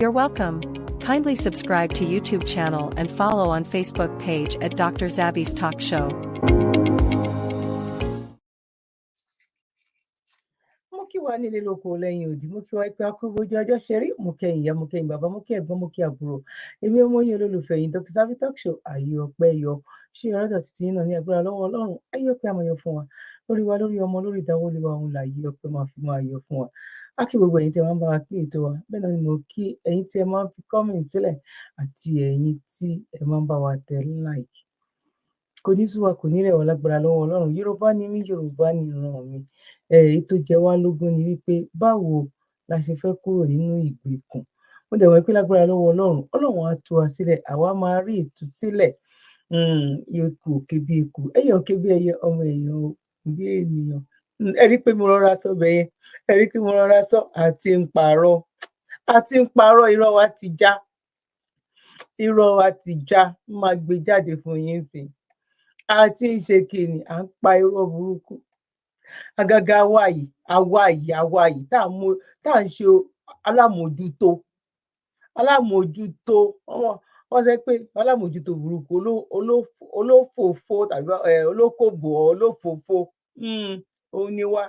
You're welcome. Kindly subscribe to YouTube channel and follow on Facebook page at Dr. Zabby's Talk Show. Mo kí wa nílé lóko lẹ́yìn òdì, mo kí wa pé akúbójú ọjọ́ ṣe rí, mo kẹ́yìn ìyá, mo kẹ́yìn bàbá, mo kí ẹ̀gbọ́n, mo kí àbúrò. Èmi ọmọ yín olólùfẹ́ yín Dr. Zabby Talk Show, ayé ọpẹ́ yọ. Ṣé ọ̀rọ̀dọ̀ títí yín náà ní agbára lọ́wọ́ Ọlọ́run? Ayé ọpẹ́ àmọ́ yọ fún wa. Lórí wa, lórí ọmọ, lórí ìdáwọ́lé wa, òun láyé ọpẹ́ máa fi máa yọ fún wa. A kí gbogbo ẹ̀yin tí ẹ máa ń bá wa pín ètò wa. Bẹ́ẹ̀ náà ni mo kí ẹ̀yin tí ẹ máa ń fi comment sílẹ̀ àti ẹ̀yin tí ẹ máa ń bá wa tẹ like. Kò ní sú wa, kò ní rẹ̀ wá lágbára lọ́wọ́ Ọlọ́run. Yorùbá ni mí, Yorùbá ni ìran mi. Èyí tó jẹ wá lógún ni wípé báwo la ṣe fẹ́ kúrò nínú ìgbèkùn. Mo dẹ̀ mọ̀ pé lágbára lọ́wọ́ Ọlọ́run, Ọlọ́run á tú wa sílẹ̀, àwa máa rí ìtúsílẹ̀. Eku òkè bí eku, ẹyẹ òkè bí ẹyẹ, ọmọ èèyàn bí ènìyàn. Ẹ rí pé mo rọra sọ bẹ́ẹ̀ yẹn, ẹ rí pé mo rọra sọ àti ń parọ́, irọ́ wa ti já, irọ́ wa ti já, máa gbé jáde fún yín sí. Àti ń ṣe kìíní, à ń pa irọ́ burúkú. Àgàgà àwa yìí tá à ń ṣe alámòjútó wọ́n sọ pé alámòjútó burúkú olófòfó tàbí olókòbò olófòfó òun ni wá.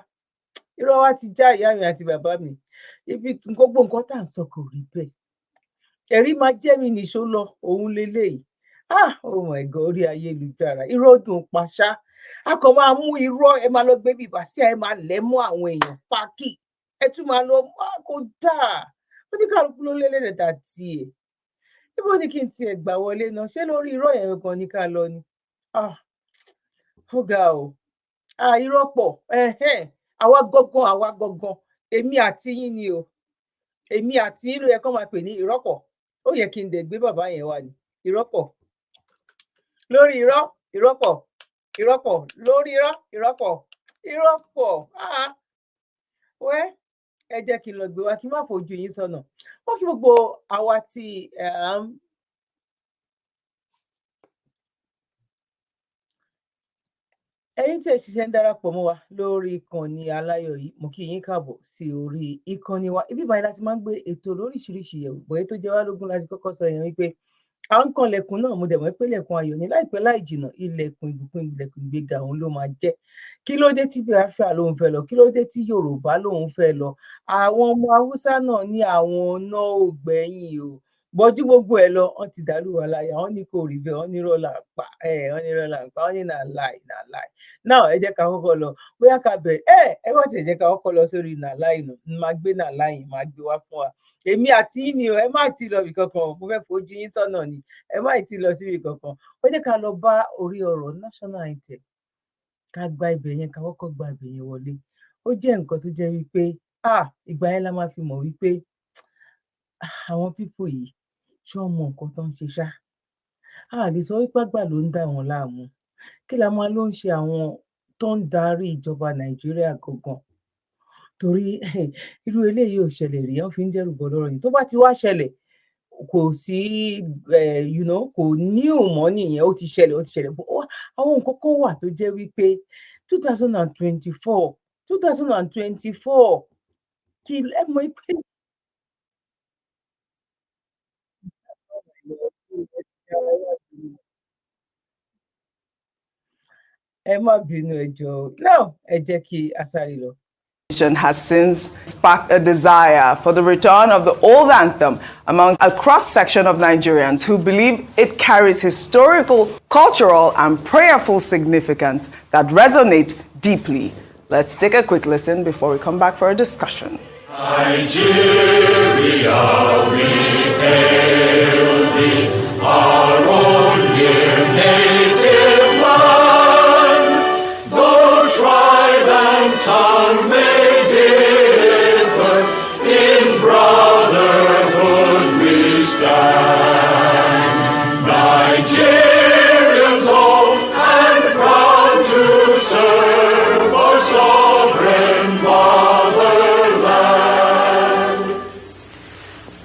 Irọ́ wa ti já ìyá mi àti bàbá mi. Ibi gbogbo nǹkan tá à ń sọ kò rí bẹ́ẹ̀. Ẹ̀rí máa jẹ́ mi nìṣó lọ, òun leléyìí. Oh my God, orí ayélujára irọ́ dùn paṣá. A kàn máa mú irọ́, ẹ máa lọ gbé bìbà sí, ẹ máa lẹ̀ mọ́ àwọn èèyàn pákí, ẹ tún máa lọ kó dáa. Oníkàlùkù ló lélẹ̀ dà tiẹ̀. Níbo ni kí n tiẹ̀ gbà wọlé náà? Ṣé lórí irọ́ yẹn kan ní ká lọ ni? Ó ga o. Irọ́ pọ̀. Àwa gangan, èmi àti yín ni o. Èmi àti yín ló yẹ kó máa pè ní ìrọ́pọ̀. Ó yẹ kí n dẹ̀ gbé bàbá yẹn wá ní ìrọ́pọ̀. Lórí irọ́, ìrọ́pọ̀. Ìrọ́pọ̀ lórí irọ́, ìrọ́pọ̀. Wẹ́ ẹ jẹ́ kí n lọ gbé wa kí n má fojú yín sọ́nà. Ó kí gbogbo àwa tí ẹ̀yin tí ẹ ṣiṣẹ́ ń darapọ̀ mọ́ wa lórí ìkànnì aláyọ̀ yìí, mo kí yín káàbọ̀ sí orí ìkànnì wa. Ibi báyìí láti máa ń gbé ètò lóríṣiríṣi yẹ̀wò, bóyá tó jẹ́ wá lógún láti kọ́kọ́ sọ yẹn wípé à ń kan ilẹ̀kùn náà, mo dẹ̀ mọ̀ pé ilẹ̀kùn ayọ̀ ni láìpẹ́ láì jìnnà, ilẹ̀kùn ìbùkún, ilẹ̀kùn ìgbéga òun ló máa jẹ́. Kí ló dé tí Biafra lòun fẹ́ lọ? Kí ló dé tí Yorùbá lòun fẹ́ lọ? Àwọn ọmọ Haúsá náà ní àwọn náà ò gbẹ̀yìn o. Bọ́jú gbogbo ẹ̀ lọ, wọ́n ti dàlú wa láyà, wọ́n ní kò rí bẹ́ẹ̀, wọ́n ní rọ́là pa, wọ́n ní nà láì. Náà ẹ jẹ́ ká kọ́kọ́ lọ, bóyá ká bẹ̀rẹ̀, ẹ má tiẹ̀ jẹ́ ká kọ́kọ́ lọ sórí nà láì nù, máa gbé nà láì, máa gbé wá fún wa. Èmi àti yín ni o, ẹ má ti lọ ibì kankan, mo fẹ́ fojú yín sọ́nà ni, ẹ má ti lọ síbi kankan. Ó jẹ́ ká lọ bá orí ọ̀rọ̀ national anthem, ká gba ibẹ̀ yẹn, ká kọ́kọ́ gba ibẹ̀ yẹn wọlé. Ó jẹ́ nǹkan tó jẹ́ wípé ìgbà yẹn la máa fi mọ̀ wípé àwọn pípò yìí ṣé wọ́n mọ nǹkan tó ń ṣe ṣá. A lè sọ wípé àgbà ló ń dà wọ́n láàmú. Kí la máa ló ń ṣe àwọn tó ń darí ìjọba Nàìjíríà gangan? Torí irú eléyìí ò ṣẹlẹ̀ rí, wọ́n fi ń dẹ́rù bọ́ lọ́rọ̀ yìí. Tó bá ti wá ṣẹlẹ̀, kò sí kò ní òmọ́ nìyẹn, ó ti ṣẹlẹ̀. Àwọn nǹkan kan wà tó jẹ́ wípé 2024 kí ẹ mọ̀ pé ẹ má bínú ẹ jọ̀ọ́. Now ẹ jẹ́ kí a sáré lọ. Has since sparked a desire for the return of the old anthem among a cross-section of Nigerians who believe it carries historical, cultural, and prayerful significance that resonate deeply. Let's take a quick listen before we come back for a discussion. Nigeria, we hail thee, our own dear native land. Though tribe and tongue may differ, in brotherhood we stand. Nigerians old and proud to serve our sovereign fatherland.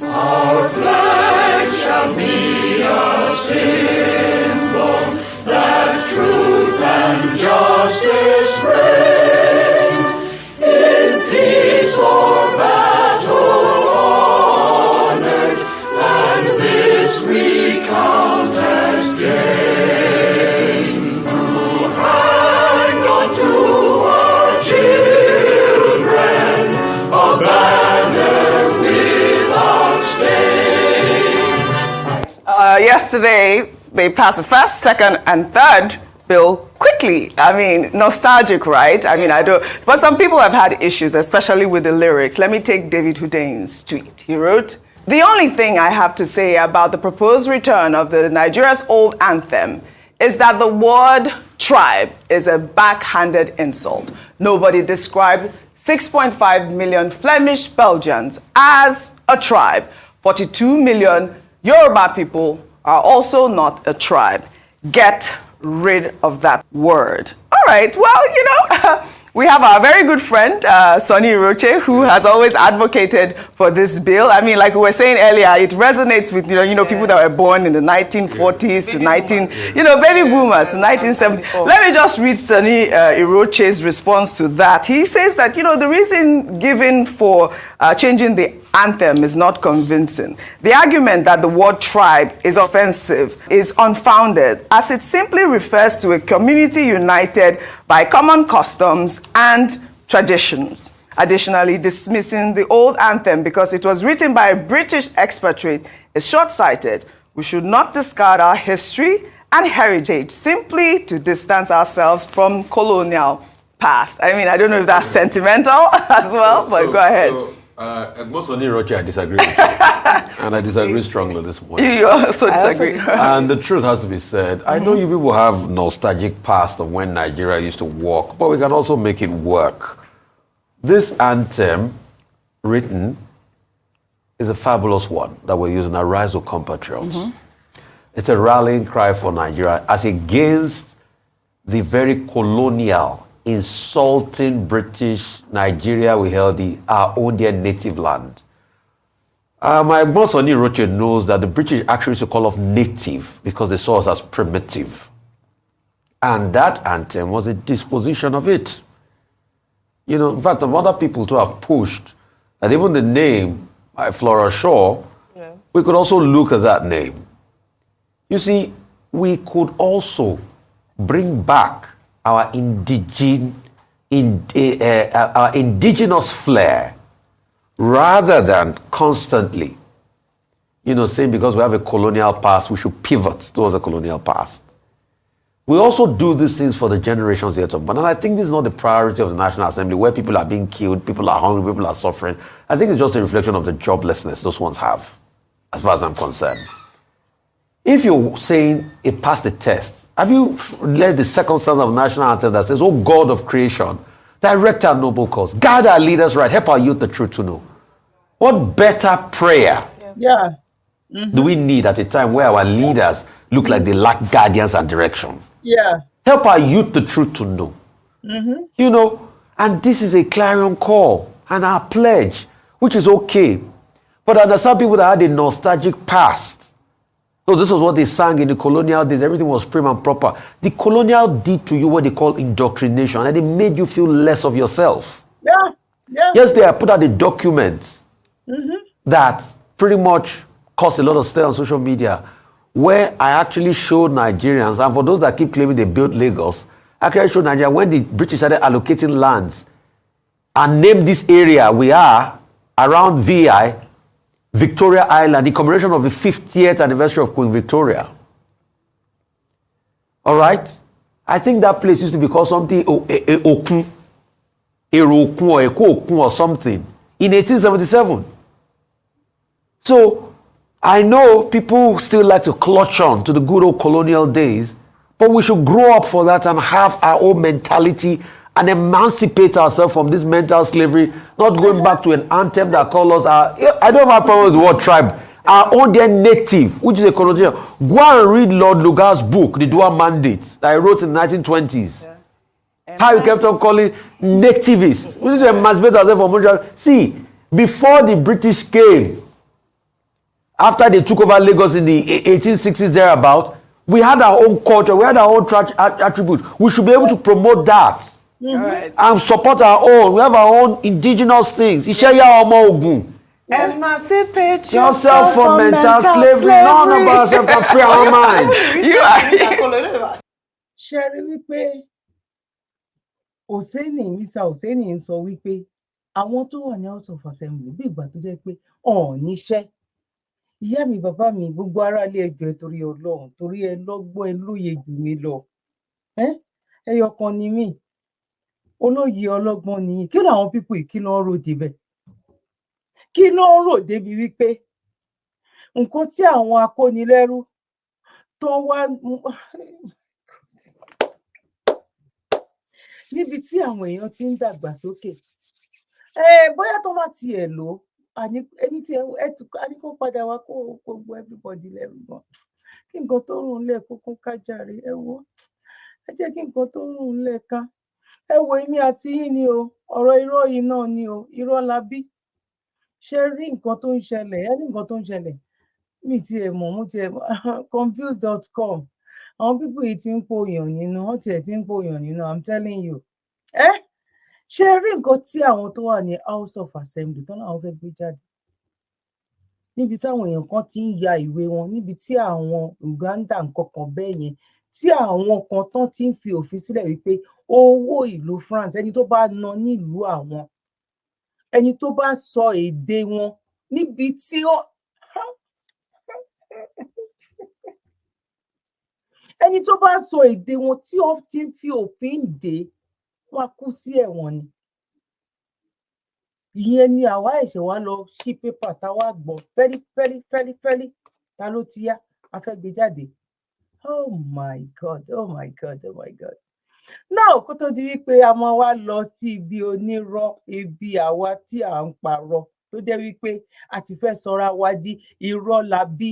Our flag shall be a symbol that truth and justice reign. In peace or battle honored, yesterday they passed the first, second, and third bill quickly. I mean, nostalgic, right? I mean, I don't, but some people have had issues, especially with the lyrics. Let me take David Hudain's tweet. He wrote, "The only thing I have to say about the proposed return of the Nigeria's old anthem is that the word tribe is a backhanded insult. Nobody described 6.5 million Flemish Belgians as a tribe. 42 million Yoruba people are also not a tribe. Get rid of that word." All right, well, we have our very good friend, Sonny Roche, who has always advocated for this bill. I mean, like we were saying earlier, it resonates with, people that were born in the 1940s to baby boomers, 1970s. Let me just read Sonny Roche's response to that. He says that, the reason given for changing the anthem is not convincing. The argument that the word tribe is offensive is unfounded, as it simply refers to a community united by common customs and traditions. Additionally, dismissing the old anthem because it was written by a British expatriate is short-sighted. We should not discard our history and heritage simply to distance ourselves from colonial past. I mean, I don't know if that's sentimental as well, but go ahead. Most of Roche, I disagree with you. And I disagree strongly this morning. You also disagree. And the truth has to be said. I know you people have nostalgic past of when Nigeria used to walk, but we can also make it work. This anthem written is a fabulous one that we're using, Arise, O Compatriots. It's a rallying cry for Nigeria as against the very colonial, insulting British Nigeria we held our own dear native land. My boss Sonny Roche knows that the British actually used to call us native because they saw us as primitive. And that anthem was a disposition of it. In fact, other people too have pushed that even the name, Flora Shaw, we could also look at that name. You see, we could also bring back our indigenous flair, rather than constantly, saying because we have a colonial past, we should pivot towards a colonial past. We also do these things for the generations yet to come. And I think this is not the priority of the National Assembly, where people are being killed, people are hungry, people are suffering. I think it's just a reflection of the joblessness those ones have, as far as I'm concerned. If you're saying it passed the test, have you read the second stanza of National Anthem that says, "O God of creation, direct our noble cause, guide our leaders right, help our youth the truth to know"? What better prayer do we need at a time where our leaders look like they lack guidance and direction? Help our youth the truth to know. And this is a clarion call and our pledge, which is okay. But I understand people that had a nostalgic past. So this was what they sang in the colonial days. Everything was prim and proper. The colonial did to you what they call indoctrination, and it made you feel less of yourself. Yesterday, I put out the documents that pretty much caused a lot of stir on social media, where I actually showed Nigerians, and for those that keep claiming they built Lagos, I actually showed Nigeria when the British started allocating lands and named this area we are around VI, Victoria Island, in commemoration of the 50th anniversary of Queen Victoria. All right? I think that place used to be called something, Okun, or something, in 1877. So, I know people still like to clutch on to the good old colonial days, but we should grow up for that and have our own mentality and emancipate ourselves from this mental slavery, not going back to an anthem that calls us I don't have a problem with the word tribe. Our own dear native, which is a connotation. Go and read Lord Lugar's book, The Dual Mandate, that he wrote in the 1920s. How he kept on calling nativists. We need to emancipate ourselves from moral. See, before the British came, after they took over Lagos in the 1860s thereabout, we had our own culture, we had our own attributes. We should be able to promote that. And support our own. We have our own indigenous things. Emancipate yourself from mental slavery. None of us can free our minds. Ṣẹ́rí wípé Mr. Hosseini ń sọ wípé àwọn tó wà ní House of Assembly bí ìgbà tó jẹ́ pé ọ̀n níṣẹ́. ìyá mi bàbá mi gbogbo ará ilé ẹjọ́ torí Ọlọ́run torí ẹ lọ́gbọ́n ẹ lóye jù mí lọ ẹyọ kan ni mí olóye ọlọ́gbọ́n nìyí kí làwọn pípò yìí kí ló ń rò débẹ̀ kí ló ń rò débi wípé nǹkan tí àwọn akónilẹ́rú tó wá níbi tí àwọn èèyàn ti ń dàgbà sókè bóyá tó bá tiẹ̀ lò ó ẹni tí a ní kó padà wá kó gbogbo everybody lẹ́rù gan kí nǹkan tó rùn lẹ̀ kókó kájàre ẹ wo ẹ jẹ́ kí nǹkan tó rùn lẹ̀ ká ẹ wo èmi àti yín ni o ọ̀rọ̀ irọ́ yìí náà ni o irọ́ la bí ṣe rí nǹkan tó ń ṣẹlẹ̀ ẹ ní nǹkan tó ń ṣẹlẹ̀ mi tiẹ̀ mọ̀ mo tiẹ̀ confused.com àwọn pípọ̀ yìí ti ń pòyàn nínú wọ́n tiẹ̀ ti ń pòyàn nínú I'm telling you ṣe rí nǹkan tí àwọn tó wà ní House of Assembly tán láwọn fẹ́ gbé jáde níbi táwọn èèyàn kan ti ń ya ìwé wọn níbi tí àwọn Uganda nǹkan kan bẹ́ẹ̀ yẹn tí àwọn kan tán ti ń fi òfin sílẹ̀ wípé owó ìlú France ẹni tó bá ná nílùú àwọn ẹni tó bá sọ èdè wọn níbi tí ó ẹni tó bá sọ èdè wọn tí ó ti ń fi òfin dè wọn kú sí ẹ̀wọ̀n ni ìyẹn ni àwa ẹ̀ṣẹ̀ wa lọ sí pépà táwa gbọ́ fẹ́lí ta ló ti yá a fẹ́ gbé jáde oh my god náà kó tó di wípé a máa wá lọ sí ibi onírọ́ ibi àwa tí à ń parọ́ tó jẹ́ wípé a ti fẹ́ sọra wa di irọ́ la bí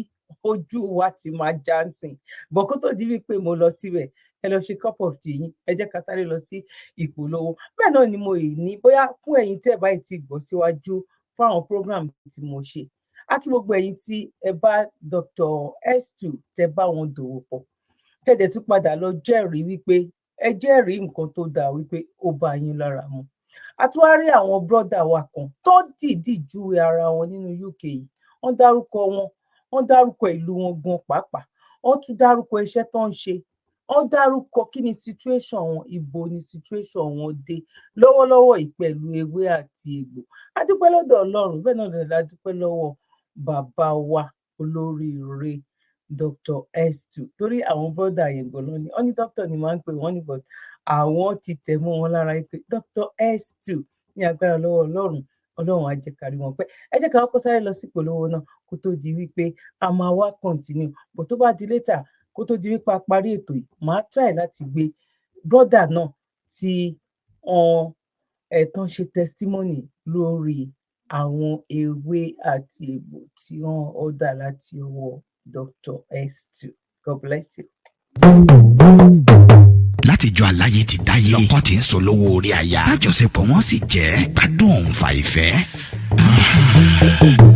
ojú wa ti máa jánsìn bọ̀ kó tó di wípé mo lọ síbẹ̀ ẹ lọ ṣe cup of tea yín ẹ jẹ́ ká sáré lọ sí ìpolówó bẹ́ẹ̀ náà ni mo ní bóyá fún ẹ̀yin tẹ́ báyìí ti gbọ́ síwájú fún àwọn program tí mo ṣe á kí gbogbo ẹ̀yin tí ẹ bá Dr. S2 tẹ́ bá wọn dòwò pọ̀ tẹ́dẹ̀ tún padà lọ jẹ́rìí wípé ẹ jẹ́rìí nǹkan tó dáa wípé ó bá yín lára mu a tún wá rí àwọn brọ́dà wa kan tó dìídì júwe ara wọn nínú UK yìí wọ́n dárúkọ ìlú wọn gan pàápàá wọ́n tún dárúkọ iṣẹ́ tó ń ṣe wọ́n dárúkọ kí ni situation wọn ibo ni situation wọn dé lọ́wọ́lọ́wọ́ ìpẹ̀lú ewé àti egbò a dúpẹ́ lọ́dọ̀ Ọlọ́run bẹ́ẹ̀ náà lè dúpẹ́ lọ́wọ́ bàbá wa olóríire Dr. S2 torí àwọn brọ́dà yẹn gan lọ ni wọ́n ní doctor ni máa ń pè wọ́n ní but àwọn ti tẹ̀ mọ́ wọn lára pé Dr. S2 ní agbára lọ́wọ́ Ọlọ́run á jẹ́ kárí wọn pẹ́ ẹ jẹ́ ká kọ́kọ́ sáré lọ sí ìpolówó náà kó tó di wípé a máa wá continue but tó bá di later kó tó di wípé a parí ètò yìí màá try láti gbé brọ́dà náà tí ẹ̀tàn ṣe testimony lórí àwọn ewé àti egbò tí wọ́n ọ̀dà láti ọwọ́ Dr. S2. God bless you. látijọ́ aláyé ti dáyé lọ́kọ́ tí ń sọ lówó orí aya tájọṣepọ̀ wọn sì jẹ́ gbádùn òǹfà ìfẹ́.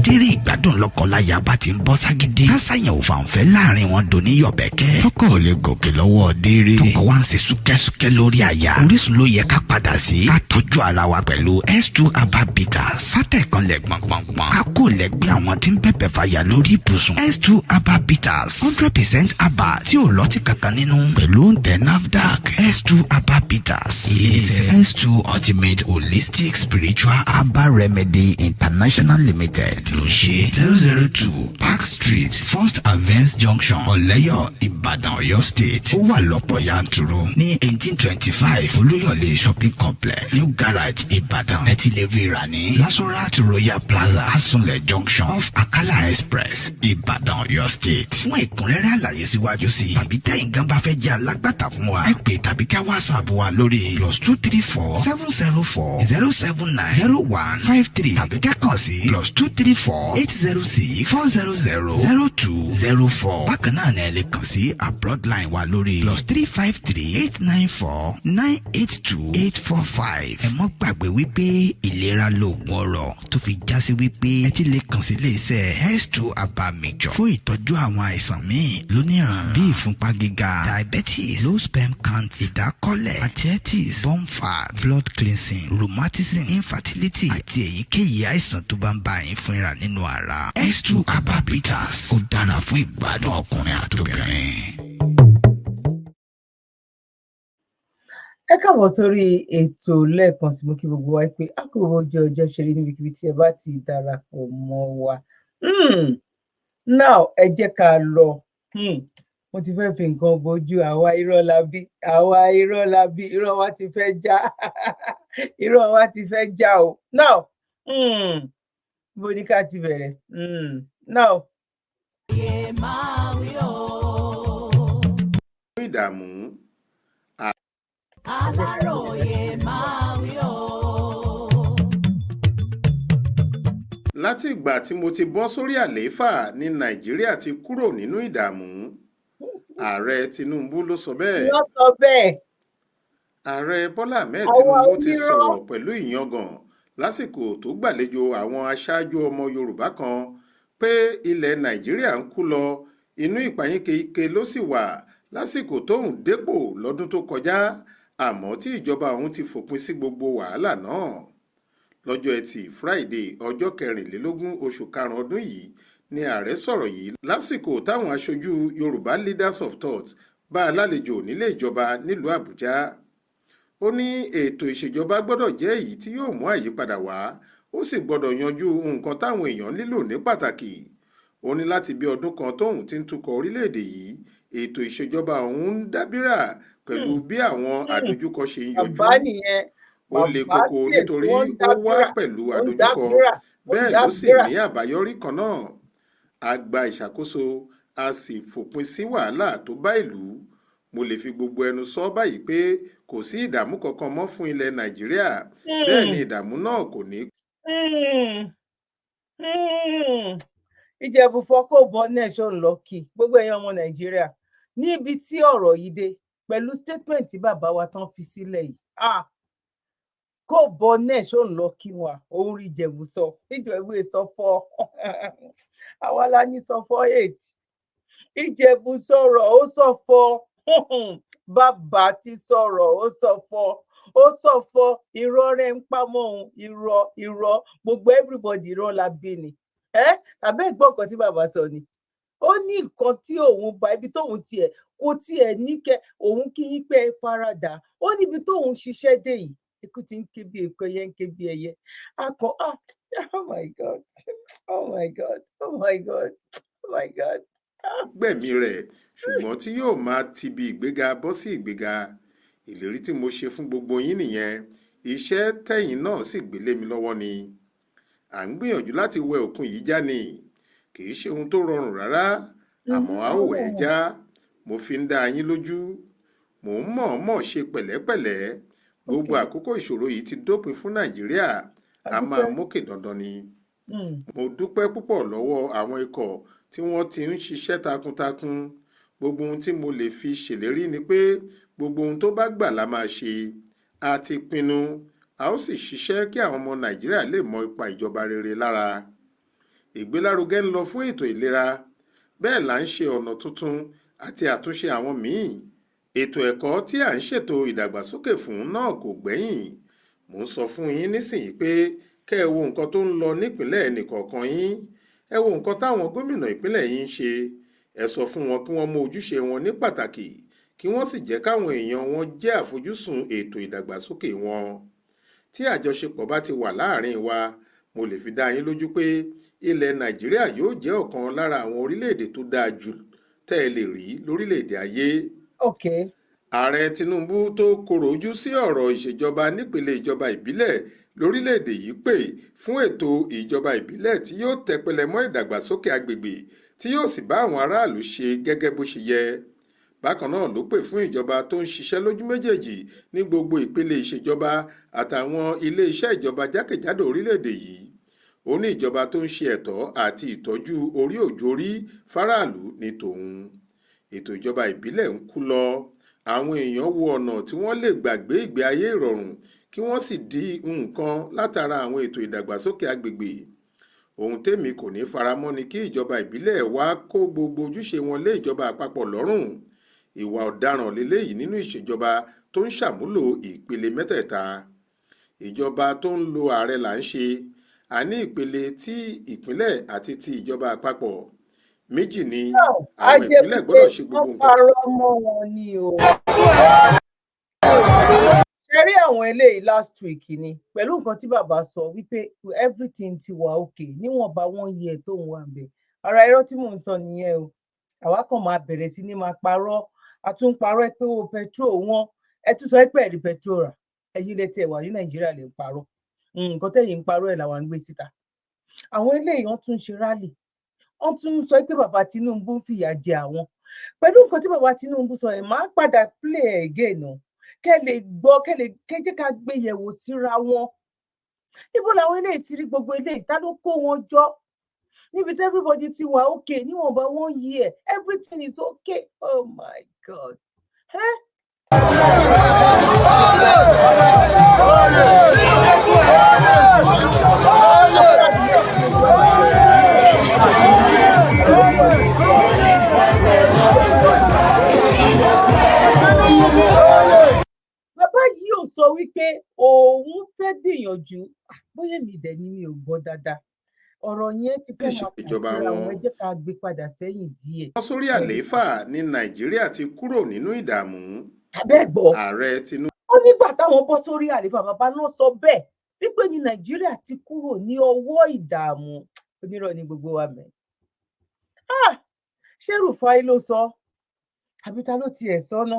Tírí ìgbádùn lọ́kọláya bá ti ń bọ́ ságídé kásáyàn ò fàǹfẹ́ láàrin wọn dò ní yọ̀bẹ̀kẹ́ tọkọ ò lè gòkè lọ́wọ́ déere tọkọ wa ń ṣe súkẹ́súkẹ́ lórí aya Orísun ló yẹ ká padà sí ká tọ́jú ara wa pẹ̀lú S2 herbal bitters fátẹ̀kànlẹ̀ gbọ̀ngbọ̀ngbọ̀n ká kó lẹ́gbẹ́ àwọn tí ń bẹ̀bẹ̀ fàyà lórí ibùsùn S2 herbal bitters 100% herbal tí ò lọ́tí kankan nínú pẹ̀lú oúnjẹ NAFDAC S2 herbal bitters ilé-iṣẹ́ S2 ultimate holistic spiritual herbal remedy international limited ló ṣe 002 Park Street First Avance Junction Ọ̀lẹ́yọ̀ Ìbàdàn Ọ̀yọ́ State ó wà lọ́pọ̀ yanturu ní 1825 Olúyọ̀lé shopping complex New Garage Ìbàdàn ẹ ti lè rí rà ní Lasorat Royal Plaza Asunlẹ̀ Junction off Akala Express Ìbàdàn Ọ̀yọ́ State fún ẹ̀kúnrẹ́rẹ́ àlàyé síwájú sí tàbí tẹ̀yin gan bá fẹ́ jẹ́ alágbàtà fún wa ẹ pè tàbí ká WhatsApp wa lórí +234 704 079 0153 tàbí ká kàn sí +234 806 400 0204 bákan náà ni ẹ lè kàn sí abroad line wa lórí +353 894 982 845 ẹ mọ́ gbàgbé wípé ìlera lóògùn ọrọ̀ tó fi já sí wípé ẹ ti lè kàn sí ilé-iṣẹ́ S2 herbal mixture fún ìtọ́jú àwọn àìsàn míì lóníran bíi ìfúnpá gíga diabetes low sperm count ìdákọ́lẹ̀ arthritis bone fat blood cleansing rheumatism infertility àti èyíkéyìí àìsàn tó bá ń bá yín fúnra nínú ara S2 herbal bitters ó dára fún ìgbádùn ọkùnrin àtobìnrin. ẹ káàbọ̀ sórí ètò lẹ́ẹ̀kan sí mo kí gbogbo wa pé a kò rọjò ọjọ́ ṣeré níbikíbi tí ẹ bá ti darapọ̀ mọ́ wa now ẹ jẹ́ ká lọ mo ti fẹ́ fi nǹkan bojú àwa irọ́ la bí irọ́ wa ti fẹ́ já irọ́ wa ti fẹ́ já o now bó ní ká ti bẹ̀rẹ̀ now. ìdààmú Aláròyé máa wí o. láti ìgbà tí mo ti bọ́ sórí àlééfà ní Nàìjíríà ti kúrò nínú ìdààmú. Ààrẹ Tinubu ló sọ bẹ́ẹ̀. Ló sọ bẹ́ẹ̀. Ààrẹ Bọ́lá Ahmed Tinubu ti sọ̀rọ̀ pẹ̀lú ìyangàn lásìkò tó gbàlejò àwọn aṣáájú ọmọ Yorùbá kan pé ilẹ̀ Nàìjíríà ń kú lọ, inú ìpayínkeke ló sì wà lásìkò tóun dépò lọ́dún tó kọjá, àmọ́ tí ìjọba òun ti fòpin sí gbogbo wàhálà náà. Lọ́jọ́ Ẹtì Friday ọjọ́ 24 oṣù karùn-ún ọdún yìí ni ààrẹ sọ̀rọ̀ yìí lásìkò táwọn aṣojú Yorùbá Leaders of Thought bá a lálejò nílé ìjọba nílùú Àbújá. Ó ní ètò ìṣèjọba gbọ́dọ̀ jẹ́ èyí tí yóò mú àyípadà wá, ó sì gbọ́dọ̀ yanjú nǹkan táwọn èèyàn nílò ní pàtàkì. Ó ní láti bí ọdún kan tóun ti ń tukọ̀ orílẹ̀-èdè yìí, ètò ìṣèjọba òun ń dábìrà pẹ̀lú bí àwọn àdójúkọ ṣe ń yọjú. Ó le koko nítorí ó wá pẹ̀lú àdójúkọ, bẹ́ẹ̀ ló sì ní àbáyọrí kan náà. A gba ìṣàkóso, a sì fòpin sí wàhálà tó bá ìlú. Mo lè fi gbogbo ẹnu sọ báyìí pé kò sí ìdààmú kankan mọ́ fún ilẹ̀ Nàìjíríà, bẹ́ẹ̀ ni ìdààmú náà kò ní. Ìjẹ̀bú fọ́kò bọ́ nation lọ́kì gbogbo èèyàn ọmọ Nàìjíríà níbi tí ọ̀rọ̀ yìí dé pẹ̀lú statement tí bàbá wa tán fi sílẹ̀ yìí. Kò bọ́ nation lọ́kì wa òun rí Ìjẹ̀bú sọ Ìjẹ̀bú sọ fọ́ àwa la ní sọ fọ́ 8 Ìjẹ̀bú sọ̀rọ̀ ó sọ fọ́ bàbá ti sọ̀rọ̀ ó sọ fọ́ irọ́ rẹ̀ ń pamọ́ òun irọ́ gbogbo everybody irọ́ la bí ni tàbí ẹ̀gbọ́n kan tí bàbá sọ ni ó ní nǹkan tí òun bá ibi tóun tiẹ̀ kò tiẹ̀ ní kẹ òun kí yín pé faradà ó níbi tóun ṣiṣẹ́ dé yìí ikú ti ń ké bí eku ẹyẹ ń ké bí ẹyẹ akọ oh my God oh my God oh my God oh my God. Gbẹ̀mí rẹ̀ ṣùgbọ́n tí yóò máa tibi ìgbéga bọ́ sí ìgbéga. Ìlérí tí mo ṣe fún gbogbo yín nìyẹn, iṣẹ́ tẹ̀yin náà sì gbélé mi lọ́wọ́ ni. À ń gbìyànjú láti wẹ òkun yìí já ni, kì í ṣe ohun tó rọrùn rárá, àmọ́ a ó wẹ̀ ẹ́ já. Mo fi ń dá yín lójú, mò ń mọ̀ọ́mọ̀ ṣe pẹ̀lẹ́pẹ̀lẹ́. Gbogbo àkókò ìṣòro yìí ti dópin fún Nàìjíríà, a máa mókè dandan ni. Mo dúpẹ́ púpọ̀ lọ́wọ́ àwọn ikọ̀ tí wọ́n ti ń ṣiṣẹ́ takuntakun. Gbogbo ohun tí mo lè fi ṣèlérí ni pé gbogbo ohun tó bá gbà la máa ṣe. A ti pinnu, a ó sì ṣiṣẹ́ kí àwọn ọmọ Nàìjíríà lè mọ ipa ìjọba rere lára. Ìgbélárugẹ ń lọ fún ètò ìlera, bẹ́ẹ̀ là ń ṣe ọ̀nà tuntun àti àtúnṣe àwọn míì. Ètò ẹ̀kọ́ tí à ń ṣètò ìdàgbàsókè fún náà kò gbẹ́yìn. Mo ń sọ fún yín nísìnyí pé kẹ́ ẹ wo nǹkan tó ń lọ nípìnlẹ̀ ẹnìkọ̀ọ̀kan yín. Ẹ wo nǹkan táwọn gómìnà ìpínlẹ̀ yín ń ṣe. Ẹ sọ fún wọn kí wọ́n mú ojúṣe wọn ní pàtàkì, kí wọ́n sì jẹ́ káwọn èèyàn wọn jẹ́ àfojúsùn ètò ìdàgbàsókè wọn. Tí àjọṣepọ̀ bá ti wà láàrin wa, mo lè fi dá yín lójú pé ilẹ̀ Nàìjíríà yóò jẹ́ ọ̀kan lára àwọn orílẹ̀-èdè tó dáa jù tẹ́ ẹ lè rí lórílẹ̀-èdè ayé. Ààrẹ Tinubu tó korò ojú sí ọ̀rọ̀ ìṣèjọba nípele ìjọba ìbílẹ̀ lórílẹ̀-èdè yìí pè fún ètò ìjọba ìbílẹ̀ tí yóò tẹpẹlẹ mọ́ ìdàgbàsókè agbègbè tí yóò sì bá àwọn aráàlú ṣe gẹ́gẹ́ bó ṣe yẹ. Bákan náà ló pè fún ìjọba tó ń ṣiṣẹ́ lójú méjèèjì ní gbogbo ìpele ìṣèjọba àtàwọn ilé-iṣẹ́ ìjọba jákèjádò orílẹ̀-èdè yìí. Ó ní ìjọba tó ń ṣe ẹ̀tọ́ àti ìtọ́jú orí òjòrí fáráàlú ní tòun. Ètò ìjọba ìbílẹ̀ ń kú lọ. Àwọn èèyàn wo ọ̀nà tí wọ́n lè gbàgbé ìgbé ayé ìrọ̀rùn kí wọ́n sì di nǹkan látara àwọn ètò ìdàgbàsókè agbègbè. Ohun tèmi kò ní faramọ́ ni kí ìjọba ìbílẹ̀ wá kó gbogbo ojúṣe wọn lé ìjọba àpapọ̀ lọ́rùn. Ìwà ọ̀daràn leléyìí nínú ìṣèjọba tó ń ṣàmúlò ìpele mẹ́tẹ̀ẹ̀ta. Ìjọba tó ń lo ààrẹ là ń ṣe. A ní ìpele tí ìpínlẹ̀ àti ti ìjọba àpapọ̀. Méjì ni àwọn ìpínlẹ̀ gbọ́dọ̀ ṣe gbogbo nǹkan. Ṣé rí àwọn eléyìí last week ni pẹ̀lú nǹkan tí bàbá sọ wípé everything ti wà okay níwọ̀nba wọ́n yẹ tó ń wà bẹ̀ ara irọ́ tí mò ń sọ nìyẹn o. Àwa kàn máa bẹ̀rẹ̀ sí ní máa parọ́, a tún parọ́ pé owó petrol wọn, ẹ tún sọ pé ẹ̀rí petrol rà, ẹ̀yin lẹ tiẹ̀ wà ní Nàìjíríà lè ń parọ́. Nǹkan tẹ̀yin ń parọ́ ẹ̀ làwọn ń gbé síta. Àwọn eléyìí wọ́n tún ṣe rálì, wọ́n tún sọ pé bàbá Tinubu ń fìyà jẹ àwọn. Pẹ̀lú nǹkan tí bàbá Tinubu sọ ẹ̀ máa padà play again o, kẹ́ lè gbọ́, kẹ́ jẹ́ ká gbé yẹ̀wò síra wọn. Ibo làwọn eléyìí ti rí gbogbo eléyìí, ta ló kó wọn jọ? Níbi tí everybody ti wà okay níwọ̀nba 1 year, everything is okay. Oh my God. Bàbá yìí ò sọ wípé òun fẹ́ gbìyànjú, bóyá mi dẹ̀ ni mi ò gbọ́ dáadáa. Ọ̀rọ̀ yẹn ti fẹ́ máa ìjọba pọ̀ síra wọn, ẹ wọn. jẹ́ ká gbé padà sẹ́yìn díẹ̀. wọ́n sórí àlééfà ní Nàìjíríà ti kúrò nínú ìdààmú. Abẹ́ gbọ́. Ààrẹ Tinubu. Ó nígbà táwọn bọ́ sórí àlééfà, bàbá náà sọ bẹ́ẹ̀ wípé ní Nàìjíríà ti kúrò ní ọwọ́ ìdààmú. Onírọ̀ ni gbogbo wa mẹ́. Ṣé Rufai ló sọ? Tàbí ta ló tiẹ̀ sọ ná?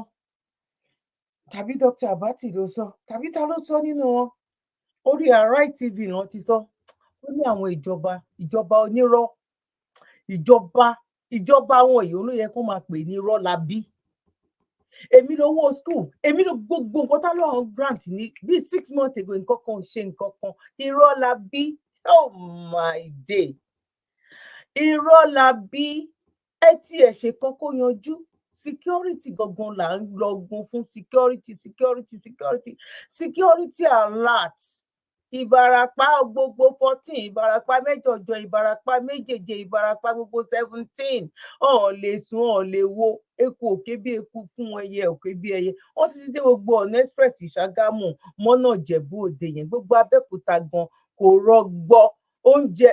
Tàbí Dr. Abati ló sọ? Tàbí ta ló sọ nínú wọn? Orí Arise TV náà ti sọ. Ó ní àwọn ìjọba onírọ́, ìjọba àwọn èèyàn ló yẹ kó máa pè ní irọ́ labí. Èmi lówó school, èmi ló gbogbo nǹkan tá lọ́run grant ní bí 6 months ago, nǹkan kan ò ṣe nǹkan kan, irọ́ labí. Oh my day, irọ́ labí. Ẹ tiẹ̀ ṣe kan kó yanjú. Security gangan là ń lọgun fún, security alert. Ìbàràpá gbogbo 14, Ìbàràpá mẹ́jọ̀jọ, Ìbàràpá méjèèje, Ìbàràpá gbogbo 17. Ọ̀n lè sùn, ọ̀n lè wo, eku òkè bí eku fún ẹyẹ, òkè bí ẹyẹ. Wọ́n ti dé gbogbo ọ̀nà express Ṣàgámù mọ́nà Ìjẹ̀bú Òde yẹn, gbogbo Abẹ́òkúta gan kò rọgbọ. Oúnjẹ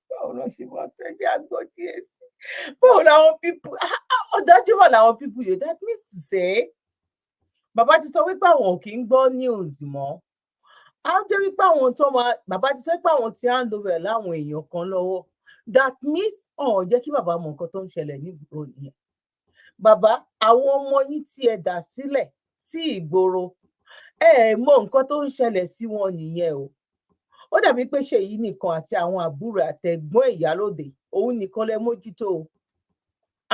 báwo ló ṣe máa ṣẹ́jẹ́ àgbọ̀ díẹ̀ sí? Báwo làwọn pípù ọ̀dájú wà làwọn pípù yìí? That means to say bàbá ti sọ wípé àwọn ò kì í gbọ́ news mọ́. Á jẹ́ wípé àwọn tó máa, bàbá ti sọ pé àwọn ti hand over láwọn èèyàn kan lọ́wọ́. That means jẹ́ kí bàbá mọ nǹkan tó ń ṣẹlẹ̀ ní ìgboro nìyẹn. Bàbá, àwọn ọmọ yín tí ẹ dà sílẹ̀ sí ìgboro, ẹ mọ nǹkan tó ń ṣẹlẹ̀ sí wọn nìyẹn o. Ó dàbí pé Ṣèyí nìkan àti àwọn àbúrò àtẹ̀gbọ́n Ìyálóde, òun nìkan lẹ mójútó o.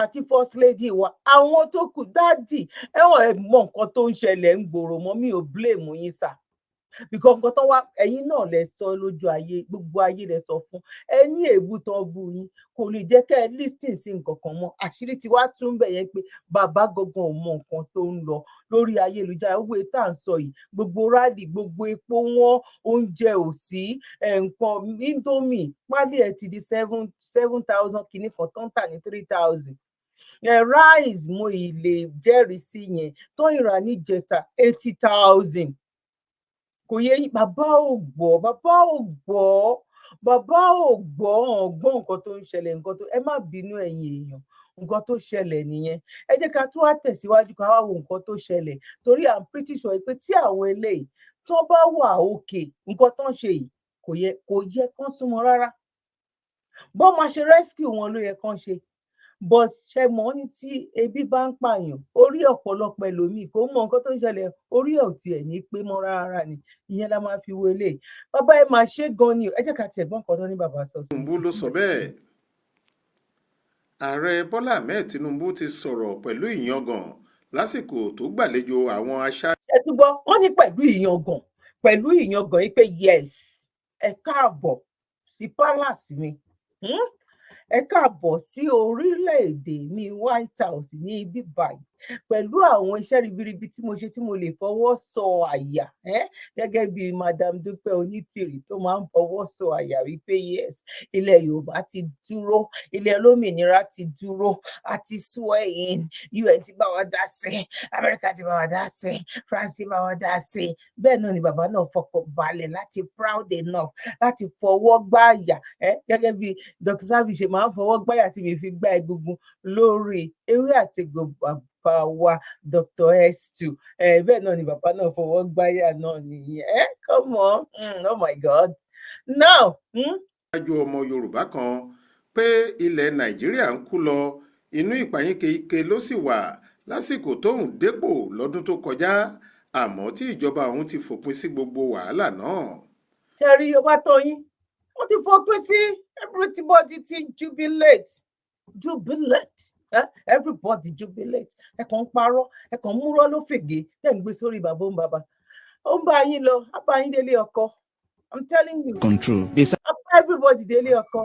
Àti first lady wa, àwọn tó kù dádì, ẹ mọ nǹkan tó ń ṣẹlẹ̀ ń gbòòrò mọ́, mi ò blame yín sà. Because nǹkan tó wá, ẹ̀yin náà lẹ sọ lójú ayé, gbogbo ayé lẹ sọ fún. Ẹ ní èébú tán bú yín, kò lè jẹ́ kẹ́ ẹ listen sí nǹkan kan mọ́. Àṣírí ti wá tún bẹ̀ yẹn pé bàbá gangan ò mọ nǹkan tó ń lọ lórí ayélujára. Gbogbo ètò à ń sọ yìí, gbogbo rálì, gbogbo epo wọn, oúnjẹ ò sí, nǹkan Indomie pálí ẹ̀ ti di 7,000 kìíní kan tó ń tà ní 3,000. Rice mo ilé jẹ́rìí sí yẹn tó ń rà ní jẹta 80,000. Kò yẹ yín, bàbá ò gbọ́ ọ̀gbọ́n nǹkan tó ń ṣẹlẹ̀, nǹkan tó, ẹ má bínú ẹ̀yin èèyàn, nǹkan tó ṣẹlẹ̀ nìyẹn. Ẹ jẹ́ ká tún wá tẹ̀síwájú ká wá wo nǹkan tó ṣẹlẹ̀, torí I'm pretty sure pé tí àwọn eléyìí tó bá wà okay, nǹkan tó ń ṣe yìí kò yẹ kán súnmọ́ rárá. Bọ́n máa ṣe rescue wọn ló yẹ kán ṣe. But ṣe mọ̀ ní tí ebi bá ń pààyàn, orí ọ̀pọ̀lọpọ̀ ẹlòmíì kò mọ nǹkan tó ń ṣẹlẹ̀, orí ẹ̀ ò tiẹ̀ ní pé mọ́ rárá ni. Ìyẹn la máa fi wo eléyìí. Bàbá ẹ máa ṣe gan ni o. Ẹ jẹ́ ká tiẹ̀ gbọ́ nǹkan tó ní bàbá sọ sí. Tinubu ló sọ bẹ́ẹ̀. Ààrẹ Bọ́lá Ahmed Tinubu ti sọ̀rọ̀ pẹ̀lú ìyangàn lásìkò tó gbàlejò àwọn aṣáájú. Ẹ tún gbọ́, wọ́n ní pẹ̀lú ìyangàn yìí pé yes, ẹ káàbọ̀ sí palace mi. Ẹ káàbọ̀ sí orílẹ̀-èdè mi White House ní ibi báyìí pẹ̀lú àwọn iṣẹ́ ribiribi tí mo ṣe tí mo lè fọwọ́ sọ àyà, gẹ́gẹ́ bí Madam Dúpẹ́ Onítìrì tó máa ń fọwọ́ sọ àyà wípé yes, ilẹ̀ Yorùbá ti dúró, ilẹ̀ olómìnira ti dúró, àti swear in, UN ti bá wa dá sí, Amẹ́ríkà ti bá wa dá sí, France ti bá wa dá sí. Bẹ́ẹ̀ náà ni bàbá náà fọkàn balẹ̀ láti proud enough láti fọwọ́ gbá àyà, gẹ́gẹ́ bí Dr. Sabi ṣe máa ń fọwọ́ gbáyà tí mi fi gbá egungun lórí ewé àtegbò bàbá wa Dr. S2. Bẹ́ẹ̀ náà ni bàbá náà fọwọ́ gbáyà náà nìyẹn. Come on, oh my God. Now, aṣáájú ọmọ Yorùbá kan pé ilẹ̀ Nàìjíríà ń kú lọ inú ìpayínkeke ló sì wà lásìkò tóun dépò lọ́dún tó kọjá àmọ́ tí ìjọba òun ti fòpin sí gbogbo wàhálà náà. Tẹ́rí ọba tó yín wọ́n ti fòpin sí everybody ti jubilate everybody jubilate ẹ kàn ń parọ́ ẹ kàn ń múrọ́ ló fègé tẹ̀ ń gbé sórí bàbá òun bàbá ó ń bá yín lọ á bá yín délé ọkọ. I'm telling you. Control. Everybody délé ọkọ.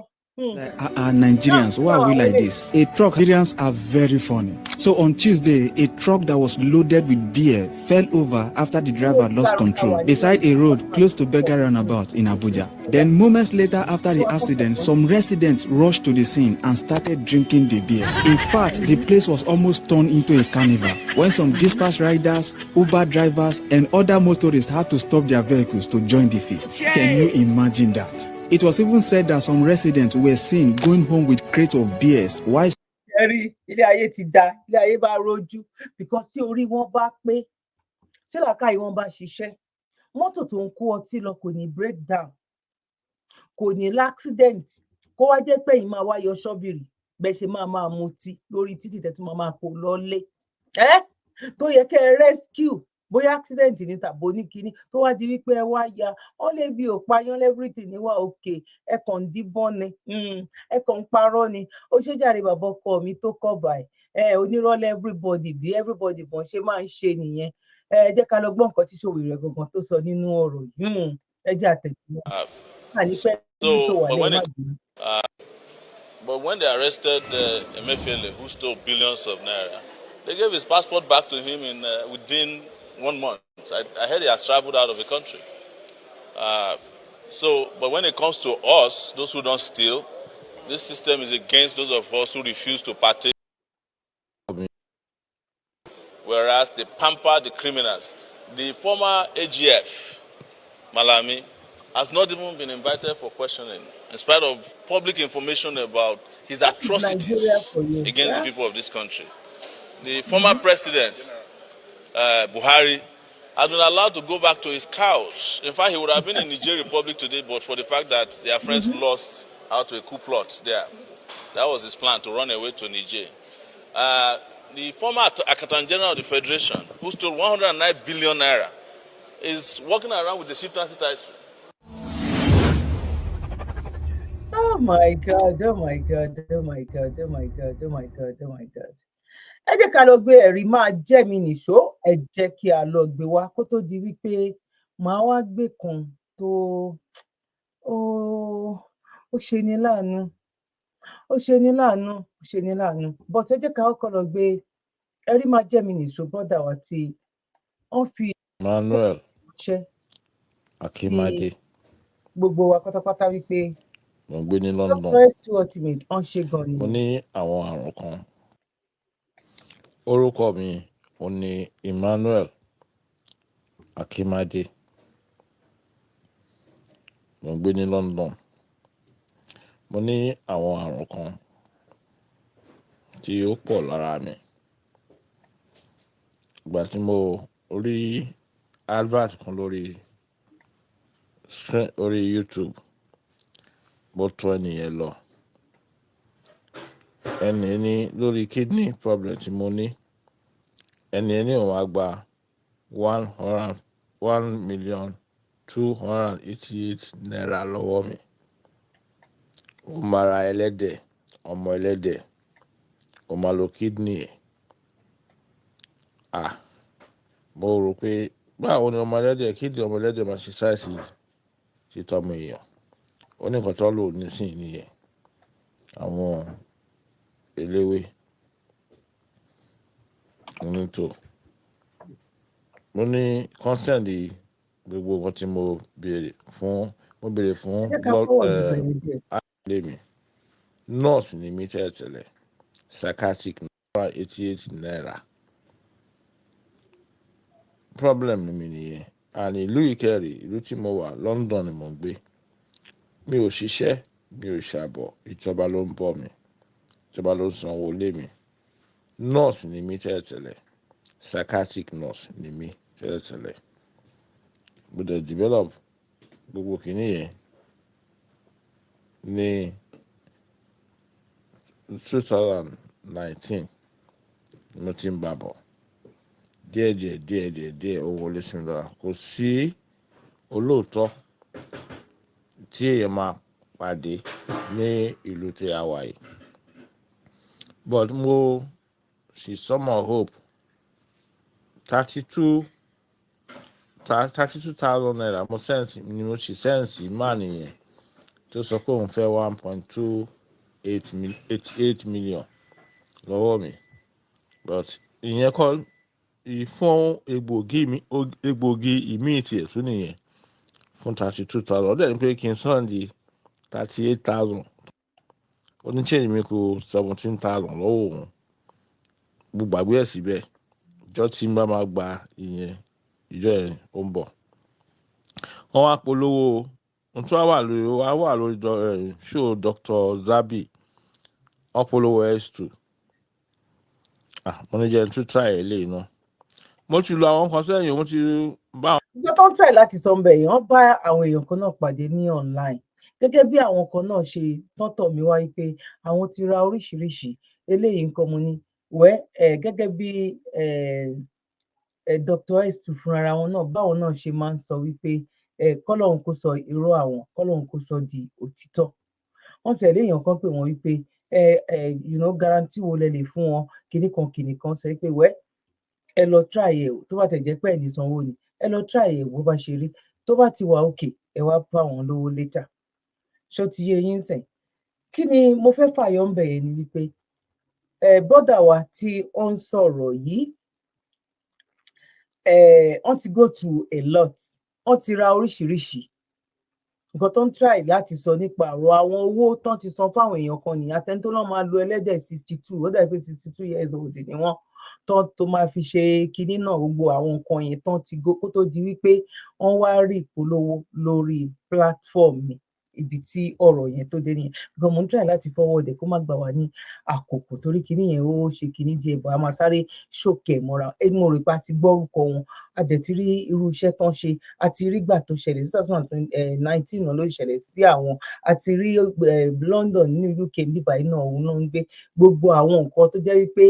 Nigerians, why are we like this? Nigerians are very funny. So on Tuesday, a truck that was loaded with beer fell over after the driver lost control beside a road close to Beggar Roundabout in Abuja. Then moments later after the accident, some residents rushed to the scene and started drinking the beer. In fact, the place was almost turned into a carnival when some dispatch riders, Uber drivers, and other motorists had to stop their vehicles to join the feast. Can you imagine that? It was even said that some residents were seen going home with crates of beers while ilé ayé ti dá, ilé ayé bá rojú because tí orí wọn bá pé tí làákàyè wọn bá ṣiṣẹ́ mọ́tò tó ń kó ọtí lọ kò ní break down kò ní l'accident kó wá jẹ́ pé yìí máa wá yọ ṣọ́bìrì bẹ́ẹ̀ ṣe máa mutí lórí títì tẹ́tí máa kó lọ́lé tó yẹ kẹ́ ẹ rescue bóyá accident ní tàbó ní kinní tó wá di wípé ẹ wá ya wọn lè bí òpáyán everything ní wá òkè ẹ kàn ń díbọ́n ni ẹ kàn ń parọ́ ni ó ṣe jàre bàbá ọkọ mi tó cover onírọ́lẹ̀ everybody bí everybody bọ́n ṣe máa ń ṣe nìyẹn ẹ jẹ́ ká lọ gbọ́ nǹkan tí Sowore gangan tó sọ nínú ọ̀rọ̀ yìí ẹ jẹ́ àtẹ̀jùmọ́. But when they arrested Emefiele, who stole billions of naira, they gave his passport back to him in within 1 month. I heard he has traveled out of the country. But when it comes to us, those who don't steal, this system is against those of us who refuse to partake. Whereas they pamper the criminals. The former AGF, Malami, has not even been invited for questioning, in spite of public information about his atrocities against the people of this country. The former president, Buhari, has been allowed to go back to his couch. In fact, he would have been in Niger Republic today, but for the fact that their friends lost out to a coup plot there. That was his plan, to run away to Niger. The former Accountant General of the Federation, who stole 109 billion naira, is walking around with the chieftaincy title. Oh my God, oh my God, oh my God, oh my God, oh my God, oh my God. Ẹ jẹ́ ká lọ gbé ẹ̀rí máa jẹ́ mi nìṣó, ẹ jẹ́ kí a lọ gbé wá kó tó di wípé màá wá gbé kan tó ó ṣe ní láàánú, but ẹ jẹ́ ká kọ́kọ́ lọ gbé ẹ̀rí máa jẹ́ mi nìṣó brọ́dà wa tí wọ́n fi Manuel ṣẹ́ Akimade gbogbo wa pátápátá wípé mo ń gbé ní London. Dr. Ultimate ọ̀n ṣe gan ni. Mo ní àwọn àrùn kan. Orúkọ mi ò ní Emmanuel Akimade. Mo ń gbé ní London. Mo ní àwọn àrùn kan tí ó pọ̀ lára mi. Ìgbà tí mo rí advert kan lórí YouTube, mo tọ́ ẹnìyẹn lọ. Ẹni ní lórí kidney problem tí mo ní. Ẹni ní òun á gba 1,288 naira lọ́wọ́ mi. Ó máa ra ẹlẹ́dẹ̀, ọmọ ẹlẹ́dẹ̀, ó máa lo kidney ẹ̀. Mo rò pé báwo ni ọmọ ẹlẹ́dẹ̀ kidney ọmọ ẹlẹ́dẹ̀ máa ṣe ṣáìsì ti tọmọ èèyàn. Ó ní nǹkan tó lò nísìnyí nìyẹn. Àwọn eléwé onítò. Mo ní consent gbogbo nǹkan tí mo béèrè fún ilé mi. Nurse ni mi tẹ́lẹ̀ psychiatric 88 naira. Problem mi nìyẹn. And ìlú ìkẹrì ìlú tí mo wà London ni mo ń gbé. Mi ò ṣiṣẹ́, mi ò ṣàbọ̀, ìjọba ló ń bọ́ mi, ìjọba ló ń sanwó ilé mi. Nurse ni mi tẹ́lẹ̀ psychiatric nurse ni mi tẹ́lẹ̀. Mo dẹ̀ develop gbogbo kìíní yẹn ní 2019 mo ti ń bá bọ̀ díẹ̀ ó wọlé sí mi lára kò sí olóòótọ́ tí èèyàn máa pàdé ní ìlú tí a wà yìí but mo sì somehow hope 32,000 naira mo sense ni mo sì sense máa nìyẹn tó sọ pé òun fẹ́ 1.28 million lọ́wọ́ mi but ìyẹn kọ́ ìfún egbògi ìmíì tiẹ̀ tún nìyẹn fún 32,000 ó dẹ̀ ní pé kí n san di 38,000 ó ní change mi kù 17,000 lọ́wọ́ òun mo gbàgbé ẹ̀ síbẹ̀ ìjọ tí n bá máa gba ìyẹn ìjọ yẹn ó ń bọ̀ wọ́n wá polówó ohun tí wọ́n wà lórí show Dr. Zabi wọ́n polówó S2 mo ní jẹ́ tún try eléyìí náà mo ti lo àwọn kan sẹ́yìn mo ti bá àwọn. ìjọ tó ń try láti sọ ń bẹ̀ yẹn wọ́n bá àwọn èèyàn kan náà pàdé ní online gẹ́gẹ́ bí àwọn kan náà ṣe tọ́tọ̀ mi wáyé pé àwọn ti ra oríṣiríṣi eléyìí nǹkan mo ní gẹ́gẹ́ bí Dr. S2 fúnra wọn náà báwọn náà ṣe máa ń sọ wípé kọ́lọ́hún kó sọ irọ́ àwọn kọ́lọ́hún kó sọ di òtítọ́ wọ́n tẹ̀lé èèyàn kan pé wọ́n wípé guarantee wo lẹ lè fún wọn kinní kan sọ pé ẹ lọ try ẹ tó bá tẹ̀ jẹ́ pé ẹ̀ ní sanwó ni ẹ lọ try ẹ bó bá ṣe rí tó bá ti wà òkè ẹ wá bá wọn lówó létà ṣó ti yé yín sìn kí ni mo fẹ́ fàyọ ń bẹ̀yẹn ni wípé bọ́dà wa tí ó ń sọ̀rọ̀ yìí wọ́n ti go through a lot wọ́n ti ra oríṣiríṣi nǹkan tó ń try láti sọ nípa ọ̀rọ̀ àwọn owó tán ti san fáwọn èèyàn kan nìyẹn atẹ́ni tó lọ́ máa lo ẹlẹ́dẹ̀ 62 ó dàbí pé 62 years old ni wọ́n tán tó máa fi ṣe kinní náà gbogbo àwọn nǹkan yẹn tán ti go kó tó di wípé wọ́n wá rí ìpolówó lórí platform mi ibi tí ọ̀rọ̀ yẹn tó dé nìyẹn gan mo ń try láti forward kó má gbà wá ní àkókò torí kinní yẹn ó ṣe kinní díẹ̀ bọ̀ a máa sáré ṣòkè mọ́ra mo rò pé a ti gbọ́rúkọ wọn a dẹ̀ ti rí irú iṣẹ́ tán ṣe a ti rí gbà tó ṣẹlẹ̀ 2019 náà ló ṣẹlẹ̀ sí àwọn a ti rí London ní UK bíbá iná òun náà ń gbé gbogbo àwọn nǹkan tó jẹ́ wípé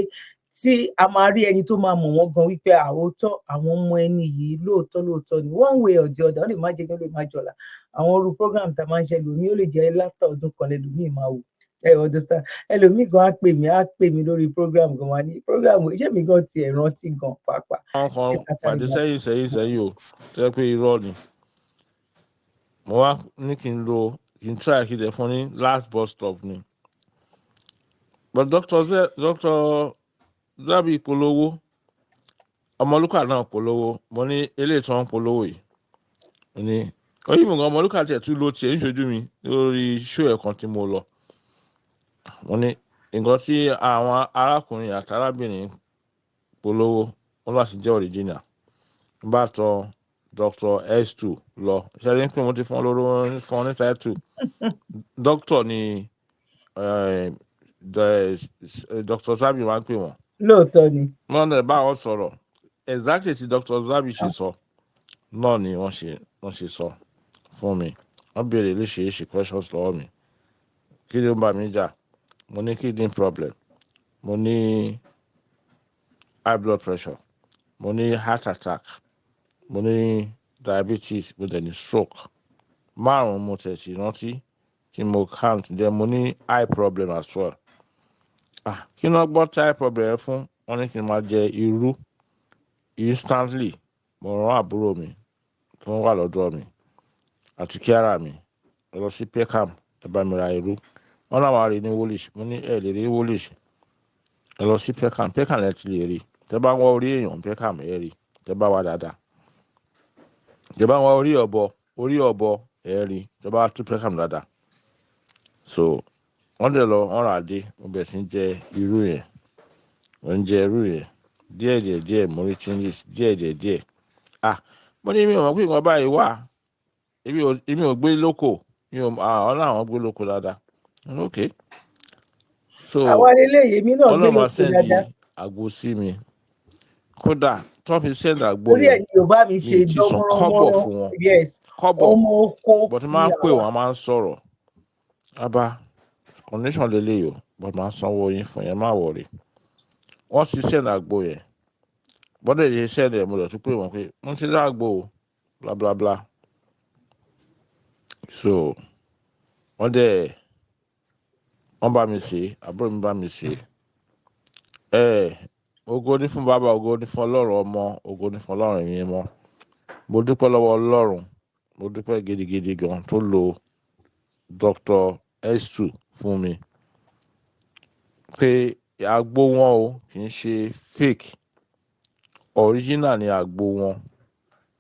tí a máa rí ẹni tó máa mọ̀ wọ́n gan wípé àwòtọ́ àwọn ọmọ ẹni yìí lóòótọ́ ni one way or the other ó lè má jẹ́ ní ó lè má jọ̀la àwọn orú program tá a máa ń ṣe lòmíì ó lè jẹ́ láfta ọdún kan lẹ́lòmíì máa wò understand ẹlòmíì gan á pè mí lórí program gan wá ní program iṣẹ́ mi gan ti rántí gan pàápàá. àwọn kan pàdé sẹ́yìn o tó yẹ pé irọ́ ni mo wá ní kí n try kí n tẹ̀ fún ní last bus stop ni but Dr. Zabi polówó Ọmọlúkà náà polówó mo ní eléyìí tí wọ́n polówó yìí mo ní oyinbo gan Ọmọlúkà tiẹ̀ tún ló tiẹ̀ níṣojú mi lórí show ẹ̀kan tí mo lọ mo ní nǹkan tí àwọn arákùnrin àti arábìnrin polówó wọn láti jẹ́ original bá tọ Dr. S2 lọ ṣẹlẹ̀ pé mo ti fún ọ lóró fún ọ ní title doctor ni Dr. Zabi máa ń pè wọ́n. lóòótọ́ ni. wọ́n lè bá wọn sọ̀rọ̀ exactly tí Dr. Zabi ṣe sọ náà ni wọ́n ṣe sọ fún mi wọ́n béèrè léṣeéṣe questions lọ́wọ́ mi kí ló ń bá mi jà mo ní kidney problem mo ní high blood pressure mo ní heart attack mo ní diabetes mo dẹ̀ ní stroke 5 mo tẹ̀sí rántí tí mo count dẹ̀ mo ní eye problem as well. Kí ni wọ́n gbọ́ tí eye problem fún wọn ní kí n máa jẹ irú instantly mo rán àbúrò mi tó ń wà lọ́dọ̀ mi àti kíára mi lọ sí Peckham ẹ bá mi ra irú wọn náà máa rí ní Woolwich mo ní ẹ lè rí Woolwich ẹ lọ sí Peckham ẹ ti lè rí tẹ bá wọ orí èèyàn Peckham ẹ rí tẹ bá wà dáadáa tẹ bá wọ orí ọ̀bọ ẹ rí tẹ bá tú Peckham dáadáa so wọ́n dẹ̀ lọ wọ́n rà dé mo bẹ̀ sí jẹ irú yẹn mo ń jẹ irú yẹn díẹ̀ mo rí changes díẹ̀ mo ní mi ò mọ̀ pé nǹkan báyìí wà èmi ò gbé lóko ọ̀nà àwọn gbé lóko dáadáa ok so àwọn eléyìí mi náà gbé lóko dáadáa ọlọ́mọ sẹ́ndì àgbo sí mi kódà tó fi sẹ́ndì àgbo orí ẹ̀ ní Yorùbá mi ṣe kọ́bọ̀ fún wọn kọ́bọ̀ bọ́tí máa ń pè wọ́n máa ń sọ̀rọ̀ abá condition lélẹ́yìí o but máa sanwó yín fún yẹn má wọ̀rì wọ́n ti send àgbo yẹn bọ́dẹ̀ yẹn send ẹ̀ mo lọ tún pé wọ́n pé wọ́n ti dá àgbo o bla bla bla so wọ́n dẹ̀ wọ́n bá mi ṣe àbúrò mi bá mi ṣe ògo ní fún bàbá ògo ní fún Ọlọ́run ọmọ ògo ní fún Ọlọ́run ẹ̀mí mọ́ mo dúpẹ́ lọ́wọ́ Ọlọ́run mo dúpẹ́ gidigidi gan tó lo Dr. S2 fún mi pé àgbo wọn o kì í ṣe fake original ni àgbo wọn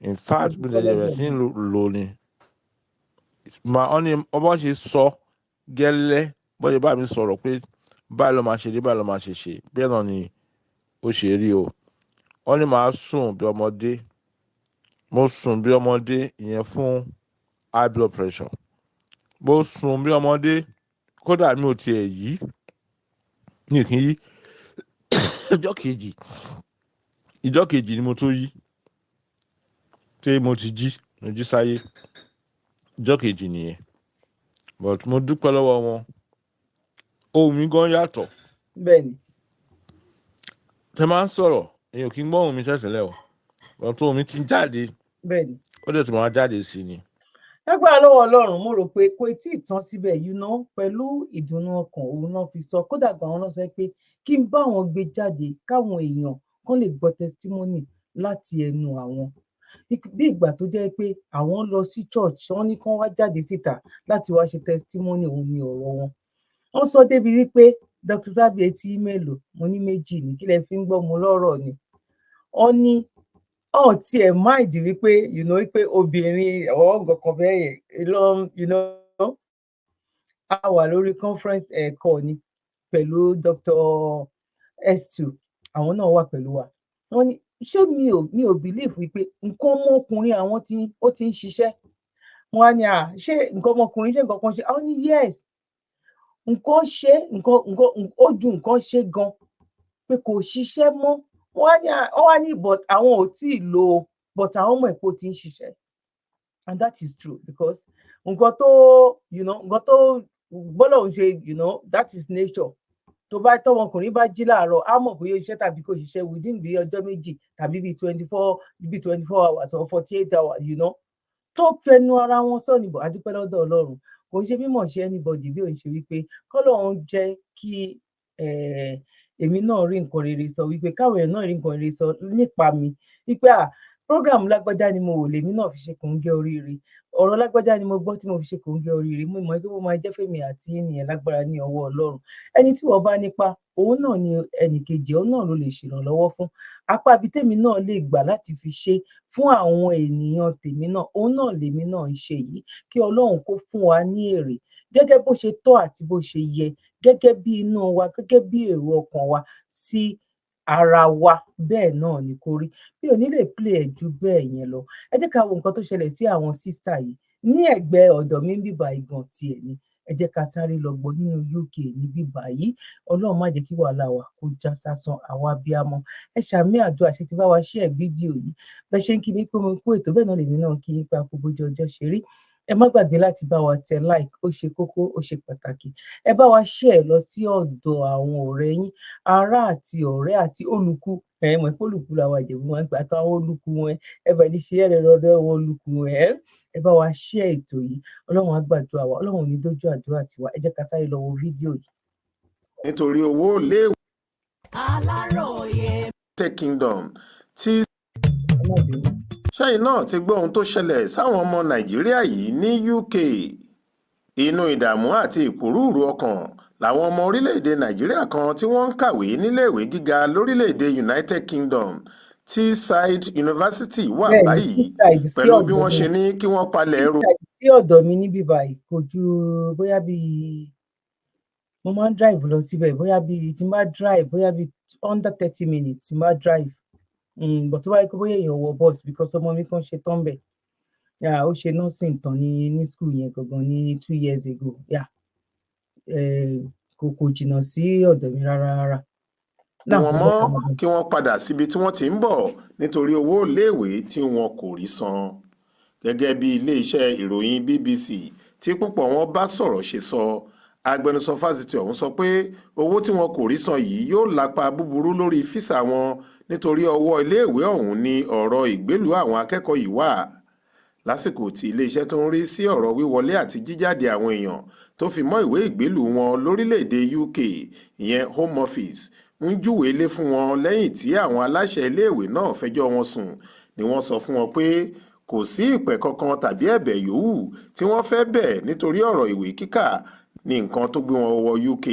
in fact bí lè bẹ̀rẹ̀ sí lò ní ọ ní ọmọ ṣe sọ gẹ́lẹ́ bọ́dẹ̀ bá mi sọ̀rọ̀ pé báyìí ló máa ṣe rí báyìí ló máa ṣe bẹ́ẹ̀ náà ni ó ṣe rí o wọ́n ní màá sùn bí ọmọdé mo sùn bí ọmọdé ìyẹn fún high blood pressure mo sùn bí ọmọdé kódà mi ò tiẹ̀ yí ní ìkín yí ìjọ́ kejì ni mo tó yí pé mo jí sáyé ìjọ́ kejì nìyẹn but mo dúpẹ́ lọ́wọ́ wọn ohùn mi gan yàtọ̀ bẹ́ẹ̀ni tẹ máa ń sọ̀rọ̀ èèyàn kì í gbọ́ ohùn mi tẹ̀sílẹ̀ o but ohùn mi ti jáde bẹ́ẹ̀ni ó dẹ̀ tí mo máa jáde sí ni. lágbára lọ́wọ́ Ọlọ́run mo rò pé kò tí ì tán síbẹ̀ pẹ̀lú ìdùnnú ọkàn òun náà fi sọ kódà gan àwọn náà sọ pé kí n bá wọn gbé jáde káwọn èèyàn kan lè gbọ́ testimony láti ẹnu àwọn bí ìgbà tó jẹ́ pé àwọn lọ sí church wọ́n ní kán wá jáde síta láti wá ṣe testimony òun ní ọ̀rọ̀ wọn wọ́n sọ débi wípé Dr. Zabby etí mélòó mo ní méjì ní kí lẹ fi ń gbọ́ mo lọ́rọ̀ ni wọ́n ní tiẹ̀ máìdì wípé wípé obìnrin ọ̀wọ́ nǹkan bẹ́ẹ̀ yẹn a wà lórí conference ẹ̀kọ́ ni pẹ̀lú Dr. S2 àwọn náà wà pẹ̀lú wa wọ́n ní ṣé mi ò believe wípé nǹkan ọmọkùnrin àwọn ó ti ń ṣiṣẹ́ wọn á ní ṣé nǹkan ọmọkùnrin ṣé nǹkan kan ṣe àwọn ní yes nǹkan ṣe nǹkan ó ju nǹkan ṣe gan pé kò ṣiṣẹ́ mọ́ wọ́n wá ní but àwọn ò tí ì lo but àwọn ọmọ ẹ̀pọ̀ ti ń ṣiṣẹ́ and that is true because nǹkan tó gbọ́dọ̀ ń ṣe that is nature tó bá tọmọkùnrin bá jí láàárọ̀ á mọ̀ bóyá iṣẹ́ tàbí kò ṣiṣẹ́ within bí ọjọ́ méjì tàbí bí 24 hours or 48 hours tó fẹnu ara wọn sọ níbo adúpẹ́ lọ́dọ̀ Ọlọ́run kò ń ṣe mímọ̀ ṣe anybody bí òun ṣe wípé kọ́lọ́run jẹ́ kí èmi náà rí nǹkan rere sọ wípé káwọn èèyàn náà rí nǹkan rere sọ nípa mi wípé program lágbájá ni mo wò lèmi náà fi ṣe kòńgẹ́ oríire ọ̀rọ̀ lágbájá ni mo gbọ́ tí mo fi ṣe kòńgẹ́ oríire mo mọ̀ pé mo máa jẹ́ fèmí àti ènìyàn lágbára ní ọwọ́ Ọlọ́run ẹni tí wọ́n bá nípa òun náà ni ẹnìkejì òun náà ló lè ṣèrànlọ́wọ́ fún apá ibi tèmi náà lè gbà láti fi ṣe fún àwọn ènìyàn tèmi náà òun náà lèmi náà ń ṣe yìí kí Ọlọ́run kó fún wa ní èrè gẹ́gẹ́ bó ṣe tọ́ àti bó ṣe yẹ gẹ́gẹ́ bí inú wa gẹ́gẹ́ bí èrò ọkàn wa sí ara wa bẹ́ẹ̀ náà ni kó rí bí ò ní lè play ẹ̀ ju bẹ́ẹ̀ yẹn lọ ẹ jẹ́ ká wo nǹkan tó ṣẹlẹ̀ sí àwọn sísítà yìí ní ẹ̀gbẹ́ ọ̀dọ̀ mi ń bíbá ìgàn tiẹ̀ ni ẹ jẹ́ ká sáré lọ gbọ́ nínú UK ní bíbá yìí Ọlọ́run má jẹ́ kí wàhálà wa kó já sásán àwa abiyamọ ẹ ṣàmì àjọ àṣẹ tí bá wa share fídíò yìí bẹ́ẹ̀ ṣe ń kí mi pé mo kó ètò bẹ́ẹ̀ náà lèmi náà kí nípa gbogbo ọjọ́ ṣe rí ẹ má gbàgbé láti bá wa tẹ like ó ṣe kókó ó ṣe pàtàkì ẹ bá wa share lọ sí ọ̀dọ̀ àwọn ọ̀rẹ́ yín ará àti ọ̀rẹ́ àti olùkú mọ̀ pé olùkú làwọn àjẹ̀bú wọn gbà tó àwọn olùkú wọn ẹ bá ní ṣe ẹ̀rẹ̀ lọ́dọ̀ àwọn olùkú wọn ẹ bá wa share ètò yìí Ọlọ́run á gbàdúrà wa Ọlọ́run ò ní dójú àdúrà tiwa ẹ jẹ́ ká sáré lọ wo fídíò yìí. nítorí owó léwu Aláròye. Kingdom tí ṣẹ́yìn náà ti gbọ́ ohun tó ṣẹlẹ̀ sáwọn ọmọ Nàìjíríà yìí ní UK inú ìdààmú àti ìpòrúurú ọkàn làwọn ọmọ orílẹ̀-èdè Nàìjíríà kan tí wọ́n ń kàwé níléèwé gíga lórílẹ̀-èdè United Kingdom Teesside University wà báyìí pẹ̀lú bí wọ́n ṣe ní kí wọ́n palẹ̀ ẹrù. sí ọ̀dọ̀ mi níbí báyìí kò ju bóyá bíi mo máa ń drive lọ síbẹ̀ bóyá bíi tí n bá drive bóyá bíi under 30 minutes tí n bá drive but tó bá yẹ kó bóyá èèyàn wọ bus because ọmọ mi kan ṣe tán bẹ̀ ó ṣe nursing tán ní school yẹn gangan ní 2 years ago kò jìnnà sí ọ̀dọ̀ mi rárá. wọ́n mọ̀ kí wọ́n padà síbi tí wọ́n ti ń bọ̀ nítorí owó iléèwé tí wọn kò rí san gẹ́gẹ́ bí iléeṣẹ́ ìròyìn BBC tí púpọ̀ wọn bá sọ̀rọ̀ ṣe sọ agbẹnusọ fásitì ọ̀hún sọ pé owó tí wọn kò rí san yìí yóò lápa búburú lórí físà wọn nítorí ọwọ́ iléèwé ọ̀hún ni ọ̀rọ̀ ìgbélùú àwọn akẹ́kọ̀ọ́ yìí wà lásìkò tí iléeṣẹ́ tó ń rí sí ọ̀rọ̀ wíwọlé àti jíjáde àwọn èèyàn tó fi mọ́ ìwé ìgbélùú wọn lórílẹ̀‐èdè UK ìyẹn Home Office ń júwèé lé fún wọn lẹ́yìn tí àwọn aláṣẹ iléèwé náà fẹjọ́ wọn sùn ni wọ́n sọ fún wọn pé kò sí ìpẹ̀ kankan tàbí ẹ̀bẹ̀ yòówù tí wọ́n fẹ́ bẹ̀ nítorí ọ̀rọ̀ ìwé kíkà ní nǹkan tó gbé wọn wọ UK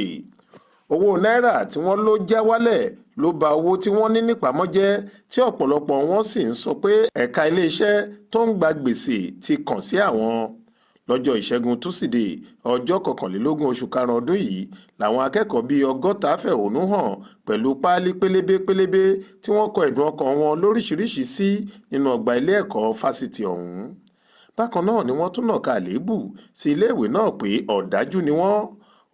owó náírà tí wọ́n ló já wálẹ̀ ló ba owó tí wọ́n ní nípamọ́ jẹ́ tí ọ̀pọ̀lọpọ̀ wọn sì ń sọ pé ẹ̀ka iléeṣẹ́ tó ń gba gbèsè ti kàn sí àwọn lọ́jọ́ ìṣẹ́gun túsídẹ̀ẹ́ ọjọ́ 21 oṣù karùn-ún ọdún yìí làwọn akẹ́kọ̀ọ́ bíi 60 fẹ̀hónú hàn pẹ̀lú páálí pélébé tí wọ́n kọ ẹ̀dùn ọkàn wọn lóríṣiríṣi sí nínú ọgbà ilé ẹ̀kọ́ fásitì ọ̀hún bákan náà ni wọ́n tún nàka àléébù sí iléèwé náà pé ọ̀dájú ni wọ́n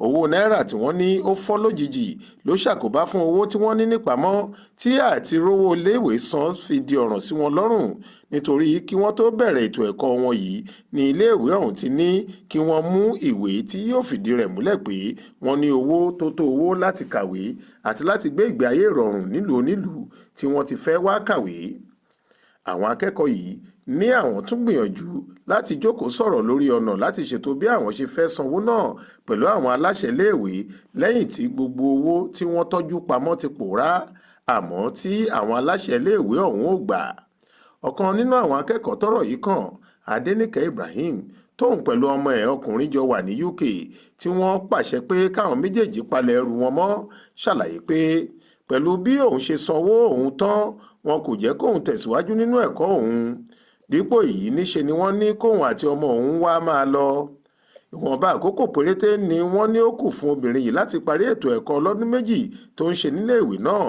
owó náírà tí wọ́n ní ó fọ́ lójijì ló ṣàkóbá fún owó tí wọ́n ní nípamọ́ tí àti rówó iléèwé san fi di ọ̀ràn sí wọn lọ́rùn nítorí kí wọ́n tó bẹ̀rẹ̀ ètò ẹ̀kọ́ wọn yìí ní iléèwé ọ̀hún ti ní kí wọ́n mú ìwé tí yóò fìdí rẹ̀ múlẹ̀ pé wọ́n ní owó tó tó owó láti kàwé àti láti gbé ìgbé ayé ìrọ̀rùn nílùú onílùú tí wọ́n ti fẹ́ wá kàwé àwọn akẹ́kọ̀ọ́ yìí ní àwọn tún gbìyànjú láti jókòó sọ̀rọ̀ lórí ọ̀nà láti ṣètò bí àwọn ṣe fẹ́ sanwó náà pẹ̀lú àwọn aláṣẹ iléèwé lẹ́yìn tí gbogbo owó tí wọ́n tọ́jú pamọ́ ti pòórá àmọ́ tí àwọn aláṣẹ iléèwé ọ̀hún ò gbà ọ̀kan nínú àwọn akẹ́kọ̀ọ́ tọ́rọ̀ yìí kàn Adéníkẹ́ Ibrahim tóun pẹ̀lú ọmọ ẹ̀ ọkùnrin jọ wà ní UK tí wọ́n pàṣẹ pé káwọn méjèèjì palẹ̀ ẹrù wọn mọ́ ṣàlàyé pé pẹ̀lú bí òun ṣe sanwó òun tán wọn kò jẹ́ kóun tẹ̀síwájú nínú ẹ̀kọ́ òun dípò èyí níṣe ni wọ́n ní kóun àti ọmọ òun wá máa lọ ìwọ̀nba àkókò péréte ni wọ́n ní ó kù fún obìnrin yìí láti parí ètò ẹ̀kọ́ ọlọ́dún méjì tó ń ṣe nílé ìwé náà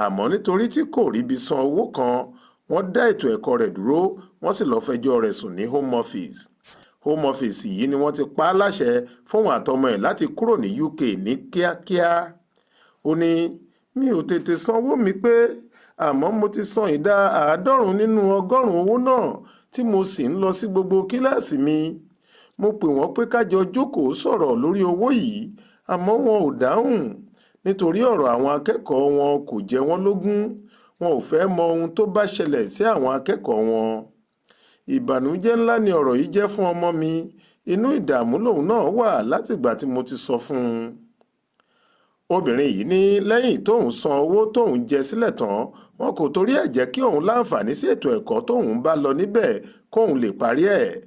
àmọ́ nítorí tí kò ríbi san owó kan wọ́n dá ètò ẹ̀kọ́ rẹ̀ dúró wọ́n sì lọ́ọ́ fẹjọ́ rẹ̀ sùn ní Home Office Home Office yìí ni wọ́n ti pa á láṣẹ fóun àtọmọ ẹ̀ láti kúrò ní UK ní kíákíá ó ní mi ò tètè sanwó mi pé àmọ́ mo ti san ìdá 90 nínú 100 owó náà tí mo sì ń lọ sí gbogbo kíláàsì mi mo pè wọ́n pé kájọ jókòó sọ̀rọ̀ lórí owó yìí àmọ́ wọn ò dáhùn nítorí ọ̀rọ̀ àwọn akẹ́kọ̀ọ́ wọn kò jẹ wọ́n lógún wọn ò fẹ́ mọ ohun tó bá ṣẹlẹ̀ sí àwọn akẹ́kọ̀ọ́ wọn ìbànújẹ́ ńlá ni ọ̀rọ̀ yìí jẹ́ fún ọmọ mi inú ìdààmú lòun náà wà látìgbà tí mo ti sọ fún un obìnrin yìí ní lẹ́yìn tóun san owó tóun jẹ sílẹ̀ tán wọn kò torí ẹ̀ jẹ́ kí òun láǹfààní sí ètò ẹ̀kọ́ tóun bá lọ níbẹ̀ kóun lè parí ẹ̀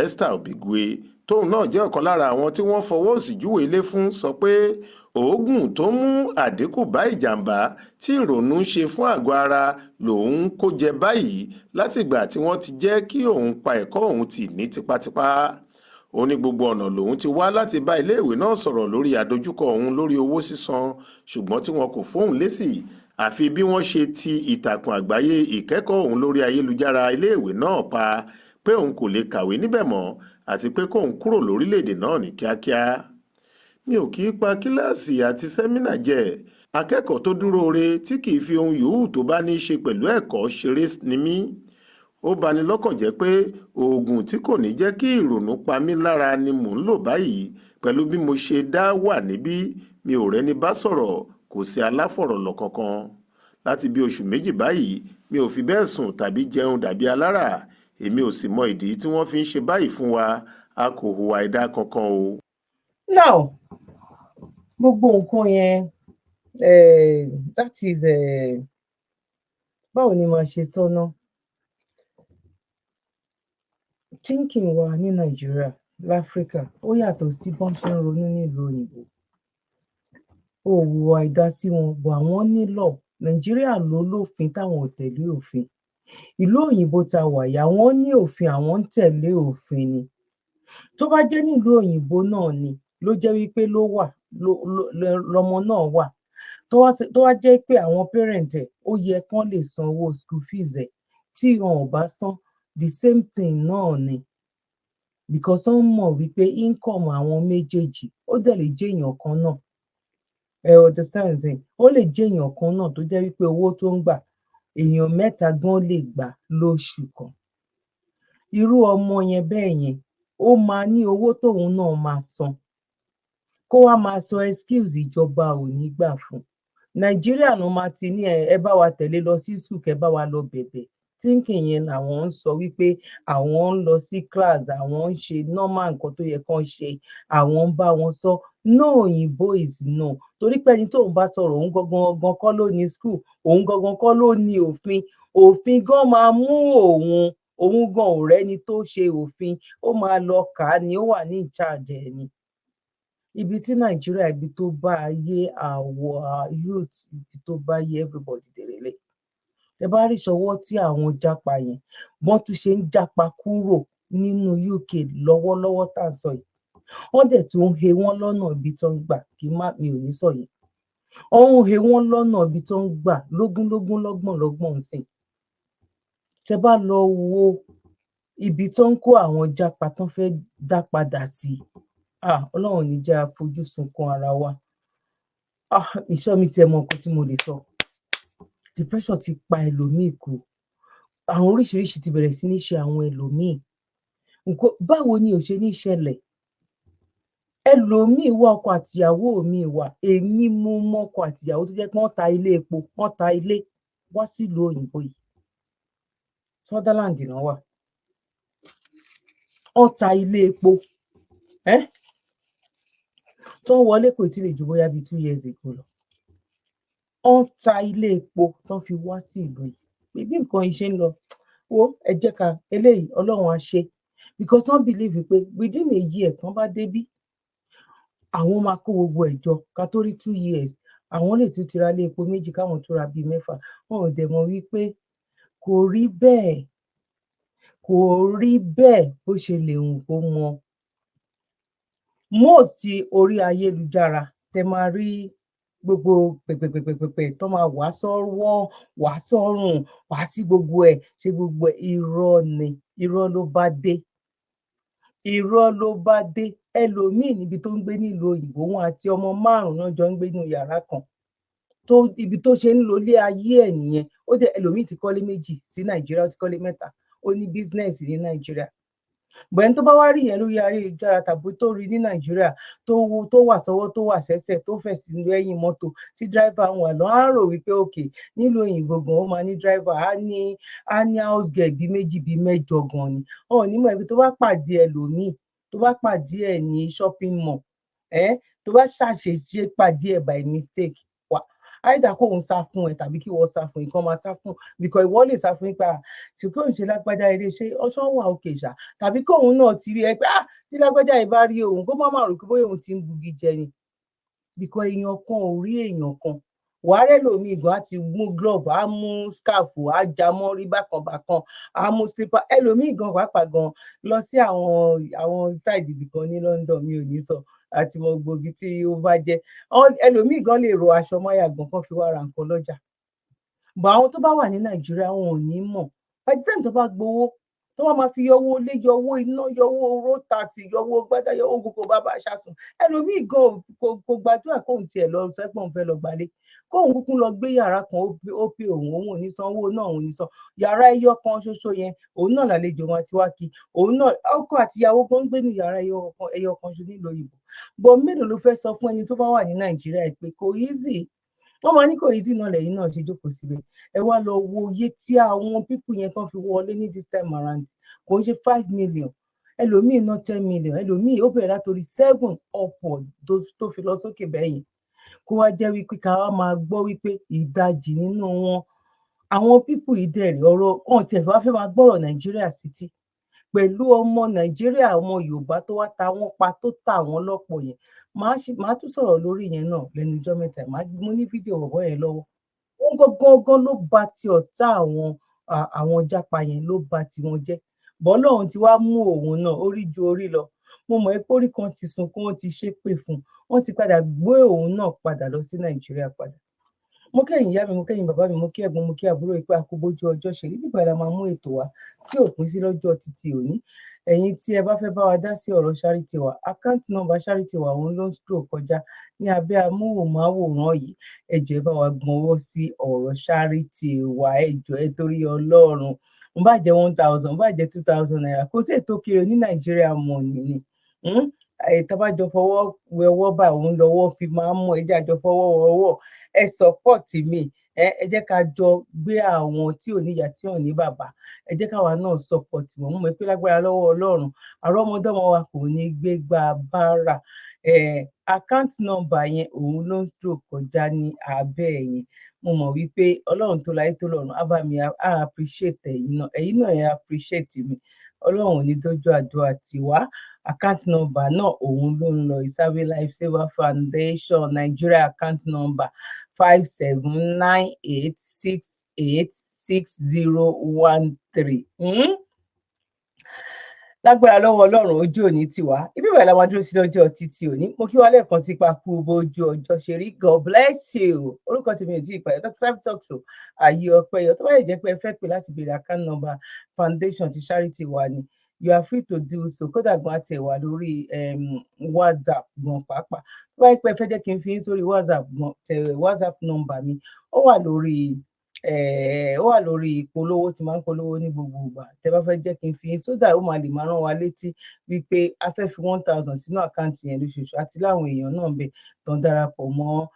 Esther Obigwe tóun náà jẹ́ ọ̀kan lára àwọn tí wọ́n fọwọ́ sí júwe ilé fún sọ pé oògùn tó mú àdínkù bá ìjàmbá tí ìrònú ń ṣe fún àgọ́ ara lòun kó jẹ báyìí látìgbà tí wọ́n ti jẹ́ kí òun pa ẹ̀kọ́ òun tì ní tipátipá ó ní gbogbo ọ̀nà lòun ti wá láti bá iléèwé náà sọ̀rọ̀ lórí àdójúkọ òun lórí owó sísan ṣùgbọ́n tí wọn kò fóun lésì àfi bí wọ́n ṣe ti ìtàkùn àgbáyé ìkẹ́kọ̀ọ́ òun lórí ayélujára iléèwé náà pa pé òun kò lè kàwé níbẹ̀ mọ́ àti pé kóun kúrò lórílẹ̀‐èdè náà ní kíákíá mi ò kì í pa kíláàsì àti sẹ́mínà jẹ akẹ́kọ̀ọ́ tó dúró re tí kì í fi ohun yòówù tó bá ní í ṣe pẹ̀lú ẹ̀kọ́ ṣeré ni mí ó bani lọ́kàn jẹ́ pé oògùn tí kò ní jẹ́ kí ìrònú pa mí lára ni mò ń lò báyìí pẹ̀lú bí mo ṣe dá wà níbí mi ò rẹ́ni bá sọ̀rọ̀ kò sí aláfọ̀rọ̀lọ̀ kankan láti bí oṣù méjì báyìí mi ò fi bẹ́ẹ̀ sùn tàbí jẹun dàbí alára èmi ò sì mọ ìdí tí wọ́n fi ń ṣe báyìí fún wa a kò hùwà ẹ̀dá kankan o. now gbogbo nǹkan yẹn that is báwo ni màá ṣe sọ náà thinking wa ní nàìjíríà láfíríkà ó yàtọ̀ sí bọ́n ṣe ń ronú nílùú òyìnbó òwò àìdá sí wọn bọ̀ àwọn nílò nàìjíríà ló lófin táwọn ò tẹ̀lé òfin ìlú òyìnbó ta wà yà wọ́n ní òfin àwọn ń tẹ̀lé òfin ni tó bá jẹ́ nílùú òyìnbó náà ni ló jẹ́ wípé ló wà lọmọ náà wà tó wá jẹ́ pé àwọn parent ẹ̀ ó yẹ kán lè san owó school fees ẹ̀ tí wọn ò bá san the same thing náà ni because wọ́n mọ̀ wípé income àwọn méjèèjì ó dẹ̀ lè jẹ́ èèyàn kan náà understand ẹ̀ ó lè jẹ́ èèyàn kan náà tó jẹ́ wípé owó tó ń gbà èèyàn 3 gan lè gbà lóṣù kan irú ọmọ yẹn bẹ́ẹ̀ yẹn ó máa ní owó tóun náà máa san kó wá máa sọ excuse ìjọba ò ní gbà fún. Nàìjíríà ló máa ti ní ẹ bá wa tẹ̀lé lọ sí school kẹ́ bá wa lọ bẹ̀bẹ̀. Thinking yẹn làwọn ń sọ wípé àwọn ń lọ sí class, àwọn ń ṣe normal nǹkan tó yẹ kán ṣe, àwọn ń bá wọn sọ. No òyìnbó is no. Torí pé ẹni tóun bá sọ̀rọ̀ òun gangan kọ́ ló ní school, òun gangan kọ́ ló ní òfin. Òfin gan máa mú òun gan ò rẹ́ni tó ṣe òfin, ó máa lọ kà á ni, ó wà ní ìcharge ẹ̀ ni. Ibi tí Nàìjíríà, ibi tó bá ayé àwọ̀ youth, ibi tó bá ayé everybody dèrèlé. Ẹ bá rí ṣọwọ́ tí àwọn jápa yẹn wọ́n tún ṣe ń jápa kúrò nínú UK lọ́wọ́lọ́wọ́ tá à ń sọ yìí. Wọ́n dẹ̀ tún ń he wọ́n lọ́nà ibi tó ń gbà, mi ò ní sọ yẹn. Wọ́n ń he wọ́n lọ́nà ibi tó ń gbà lógúnlógún lọ́gbọ̀n ńsìn. Tẹ bá lọ wo ibi tó ń kó àwọn jápa tán fẹ́ dá padà sí, Ọlọ́run ní jẹ́ afojú sunkún ara wa. Ìṣọ́ mi tiẹ̀ mọ nǹkan tí mo lè sọ. Depression ti pa ẹlòmíì kú. Àwọn oríṣiríṣi ti bẹ̀rẹ̀ sí ní ṣe àwọn ẹlòmíì. Báwo ni ò ṣe ní ṣẹlẹ̀? Ẹlòmíì wá, ọkọ àtìyàwó mi wà. Èmi mo mọ ọkọ àtìyàwó tó jẹ́ pé wọ́n ta ilé epo, wọ́n ta ilé wá sílùú òyìnbó yìí. Sutherland náà wà. Wọ́n ta ilé epo. Tó wọlé kò tí lè ju bóyá bíi 2 years ago lọ. Wọ́n ta ilé epo tán fi wá sí ìlú yìí. Bí nǹkan yìí ṣe ń lọ, wo ẹ jẹ́ ká eléyìí Ọlọ́run á ṣe. Because wọ́n believe pé within a year tán bá débí, àwọn máa kó gbogbo ẹ̀ jọ ká tó rí 2 years. Àwọn lè tún ti ra ilé epo méjì káwọn tún ra bíi 6. Wọn ò dẹ̀ mọ̀ wípé kò rí bẹ́ẹ̀. Kò rí bẹ́ẹ̀ bó ṣe lè wù kó mọ. Most orí ayélujára tẹ máa rí gbogbo pẹ̀pẹ̀pẹ̀pẹ̀ tó máa wá sọ́wọ́, wá sọ́rùn, wá sí gbogbo ẹ̀, ṣe gbogbo ẹ̀ irọ́ ni. Irọ́ ló bá dé. Irọ́ ló bá dé. Ẹlòmíì níbi tó ń gbé nílùú òyìnbó, wọn àti ọmọ 5 náà jọ ń gbé nínú yàrá kan. Ibi tó ṣe ń lo ilé ayé ẹ̀ nìyẹn. Ó dẹ̀ ẹlòmíì ti kọ́lé 2 sí Nàìjíríà, ó ti kọ́lé 3. Ó ní business ní Nàìjíríà. Bẹ̀ẹ́ni tó bá wá rí yẹn lórí ayélujára tàbí tó rí ní Nàìjíríà tó wà sọ́wọ́ tó wà sẹ́sẹ̀ tó fẹ̀ sí lẹ́yìn mọ́tò tí driver ń wà lọ, á rò wípé okay nílùú òyìnbó gan ó máa ní driver, á ní house girl bíi 2 bíi 8 gan ni. Wọn ò ní mọ̀ ibi tó bá pàdé ẹlòmíì, tó bá pàdé ẹ̀ ní shopping mall, tó bá ṣàṣeṣe pàdé ẹ̀ by mistake, either kóun sá fún ẹ tàbí kí wọ́n sá fún ìkan máa sá fún, because ìwọ lè sá fún nípa ṣùgbọ́n òun ṣe lágbájá eré ṣe ọṣọ wà òkè ṣá, tàbí kóun náà ti rí ẹ pé tí lágbájá yìí bá rí òun kó má má rò pé bóyá òun ti ń bugi jẹ ni, because èèyàn kan ò rí èèyàn kan. Wàá rẹ́ lòmíì gan á ti mú glove, á mú scarf, á já mọ́ rí bákan, á mú slipper. Ẹlòmíì gan pàápàá gan lọ sí àwọn side ibì kan ní London, mi ò ní sọ àti mọ gbòógì tí ó bá jẹ. Ẹlòmíì gan lè ro aṣọ mọ́yà gan kan fi wá ra nǹkan lọ́jà. But àwọn tó bá wà ní Nàìjíríà wọn ò ní mọ̀. By the time tó bá gbowó, tó bá máa fi yọwó ilé, yọwó iná, yọwó road tax, yọwó gbádá, yọwó gbogbo bàbá aṣáṣùn. Ẹlòmíì gan kò gbàdúrà kóun tiẹ̀ lọ sẹ́pọ̀n fẹ́ lọ gbalé. Kóun kúkú lọ gbé yàrá kan, ó pé òun ò ní san owó náà, òun ò ní san. Yàrá ẹyọ kan ṣoṣo yẹn, òun náà lálejò wọn ti wá kí. Òun náà ọkọ àtìyàwó gan ń gbé ní yàrá ẹyọ kan ṣoṣo nílùú òyìnbó. But mélòó ló fẹ́ sọ fún ẹni tó bá wà ní Nàìjíríà pé kò easy. Wọ́n máa ní kò easy náà lẹ́yìn náà ṣe jókòó síbẹ̀. Ẹ wá lọ wo iye tí àwọn people yẹn tán fi wọlé ní this time around. Kò ń ṣe 5 million. Ẹlòmíì ná 10 million. Ẹlòmíì ó bẹ̀rẹ̀ látorí 7 upward tó fi lọ sókè bẹ́yìn. Kó wá jẹ́ wípé ká wá máa gbọ́ wípé ìdajì nínú wọn. Àwọn people yìí dẹ̀rẹ̀ ọ̀rọ̀ kan tí ẹ̀ fẹ́ máa gbọ́rọ̀ Nàìjíríà sí tí. Pẹ̀lú ọmọ Nàìjíríà, ọmọ Yorùbá tó wá ta wọ́n pa, tó tà wọ́n lọ́pọ̀ yẹn. Màá tún sọ̀rọ̀ lórí yẹn náà lẹ́nu ọjọ́ mẹ́ta. Mo ní fídíò bọ̀bọ́ yẹn lọ́wọ́. Wọ́n gangan ló ba ti ọ̀tá àwọn jápa yẹn ló ba ti wọn jẹ́. Bọ́lọ́run ti wá mú òun náà orí ju orí lọ. Mo mọ̀ pé orí kan ti sunkún, wọ́n ti ṣépè fún un. Wọ́n ti padà gbé òun náà padà lọ sí Nàìjíríà padà. Mo kẹ́yìn ìyá mi, mo kẹ́yìn bàbá mi, mo kí ẹ̀gbọ́n, mo kí àbúrò pé a kú bójú ọjọ́ ṣe rí. Bí ìgbà la máa mú ètò wa tí ò pín sí lọ́jọ́ títí òní. Ẹ̀yin tí ẹ bá fẹ́ bá wa dá sí ọ̀rọ̀ charity wa, account number charity wa òun ló ń stroke kọjá ní abẹ́ amóhùnmáwòrán yìí. Ẹ jọ̀ọ́ ẹ bá wa gbọ́nwọ́ sí ọ̀rọ̀ charity wa, ẹ jọ̀ọ́ ẹ torí Ọlọ́run. Mo bá jẹ́ 1,000, mo bá jẹ́ 2,000 naira, kò sí ètò kiri ní Nàìjíríà money ni. tábàjọ fọwọ́ wẹ ọwọ́ báyìí òun lọ́wọ́ fi máa ń mọ̀ ẹ jẹ́ àjọ fọwọ́ wẹ ọwọ́ ẹ support mi ẹ jẹ́ ká jọ gbé àwọn tí ò níyà tí ò ní bàbá ẹ jẹ́ káwa náà support wọn mo mọ̀ pé lágbára lọ́wọ́ Ọlọ́run àrọ́mọdọ́mọ wa kò ní gbégbá báárà account number yẹn òun ló ń stroke kọjá ní abẹ́ yẹn mo mọ̀ wípé Ọlọ́run tó láyé tó lọ́run á bá mi á appreciate ẹ̀yin náà ẹ appreciate mi Ọlọ́run ò ní dójú àdúrà tiwa account number náà òun ló ń lọ Ìsàwé Lifesaver Foundation Nigeria account number 5798686013. Lágbára lọ́wọ́ Ọlọ́run ojú òní tiwa ibi ìbẹ̀rẹ̀ la máa dúró sí lọ́jọ́ títí òní mo kí wa lẹ́ẹ̀kan tí pa kú bójú ọjọ́ ṣe rí God bless you orúkọ tèmi ò tí ì pàdé Dr. Zabby's Talk Show ààyè ọpẹ́ yọ tó bá yẹ jẹ́ pé ẹ fẹ́ pè láti béèrè account number foundation ti charity wa ni you are free to do so kódà gan àti ẹ̀wà lórí WhatsApp gan pàápàá tó bá yẹ pé ẹ fẹ́ jẹ́ kí n fi yín sórí WhatsApp gan WhatsApp number mi ó wà lórí ìpolówó tí máa ń polówó ní gbogbo ìgbà tẹ bá fẹ́ jẹ́ kí n fi yín sódà ó máa lè máa rán wa létí wípé a fẹ́ fi 1000 sínú àkáǹtì yẹn lóṣooṣù àti láwọn èèyàn náà bẹ tó ń darapọ̀ mọ́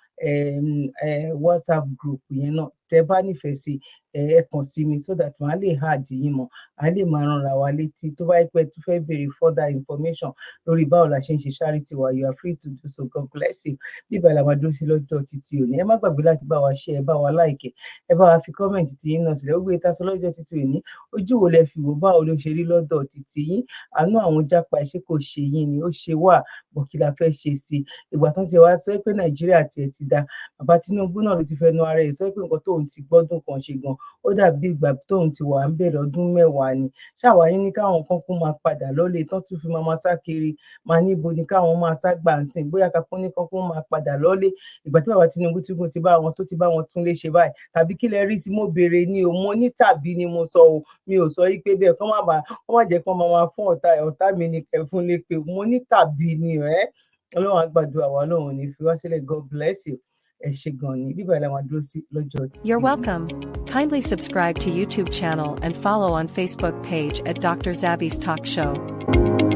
WhatsApp group yẹn náà tẹ bá nífẹ̀ẹ́ sí ẹ kàn sí mi so that màá lè add yín mọ́ a lè máa ránra wa létí tó bá yẹ pé tó fẹ́ béèrè further information lórí báwo la ṣe ń ṣe charity wa you are free to do so God bless you bíbá la máa dúró sí lọ́jọ́ títí òní ẹ má gbàgbé láti bá wa share ẹ bá wa like ẹ bá wa fi comment tí yín náà sílẹ̀ ó gbé ìtasọ lọ́jọ́ títí òní ojú wo lẹ fi wò báwo ló ṣe rí lọ́dọ̀ títí yín àánú àwọn jápa iṣẹ́ kò ṣe yín ni ó ṣe wà bọ̀ kí la fẹ́ ṣe sí ìgbà tó ti wá sọ pé Nàìjíríà tiẹ̀ ti da bàbá Tinubu náà ló ti fẹnu ara ẹ̀ sọ pé nǹkan tóun ti gbọ́dún kan ṣe gan ó dàbí ìgbà tóun ti wà ń bẹ̀rẹ̀ ọdún mẹ́wàá ni ṣàwárí ní káwọn kan kún máa padà lọ́lé tán tún fi máa sá kiri máa níbo ni káwọn máa sá gbà ń sìn bóyá kakún ní kan kún máa padà lọ́lé ìgbà tí bàbá Tinubu ti bá wọn tó ti bá wọn tún lè ṣe báyìí tàbí kí lẹ rí sí mo béèrè ni o mo ní tàbí ni mo sọ o mi ò sọ yí pé bẹ́ẹ̀ kán má jẹ́ kán máa fún ọ̀tá mi ní kẹfún lé pé mo ní tàbí ni Ọlọ́run á gbàdúrà wa Ọlọ́run ò ní fi wá sílẹ̀ God bless you. You're welcome. Kindly subscribe to YouTube channel and follow on Facebook page at Dr. Zabby's Talk Show.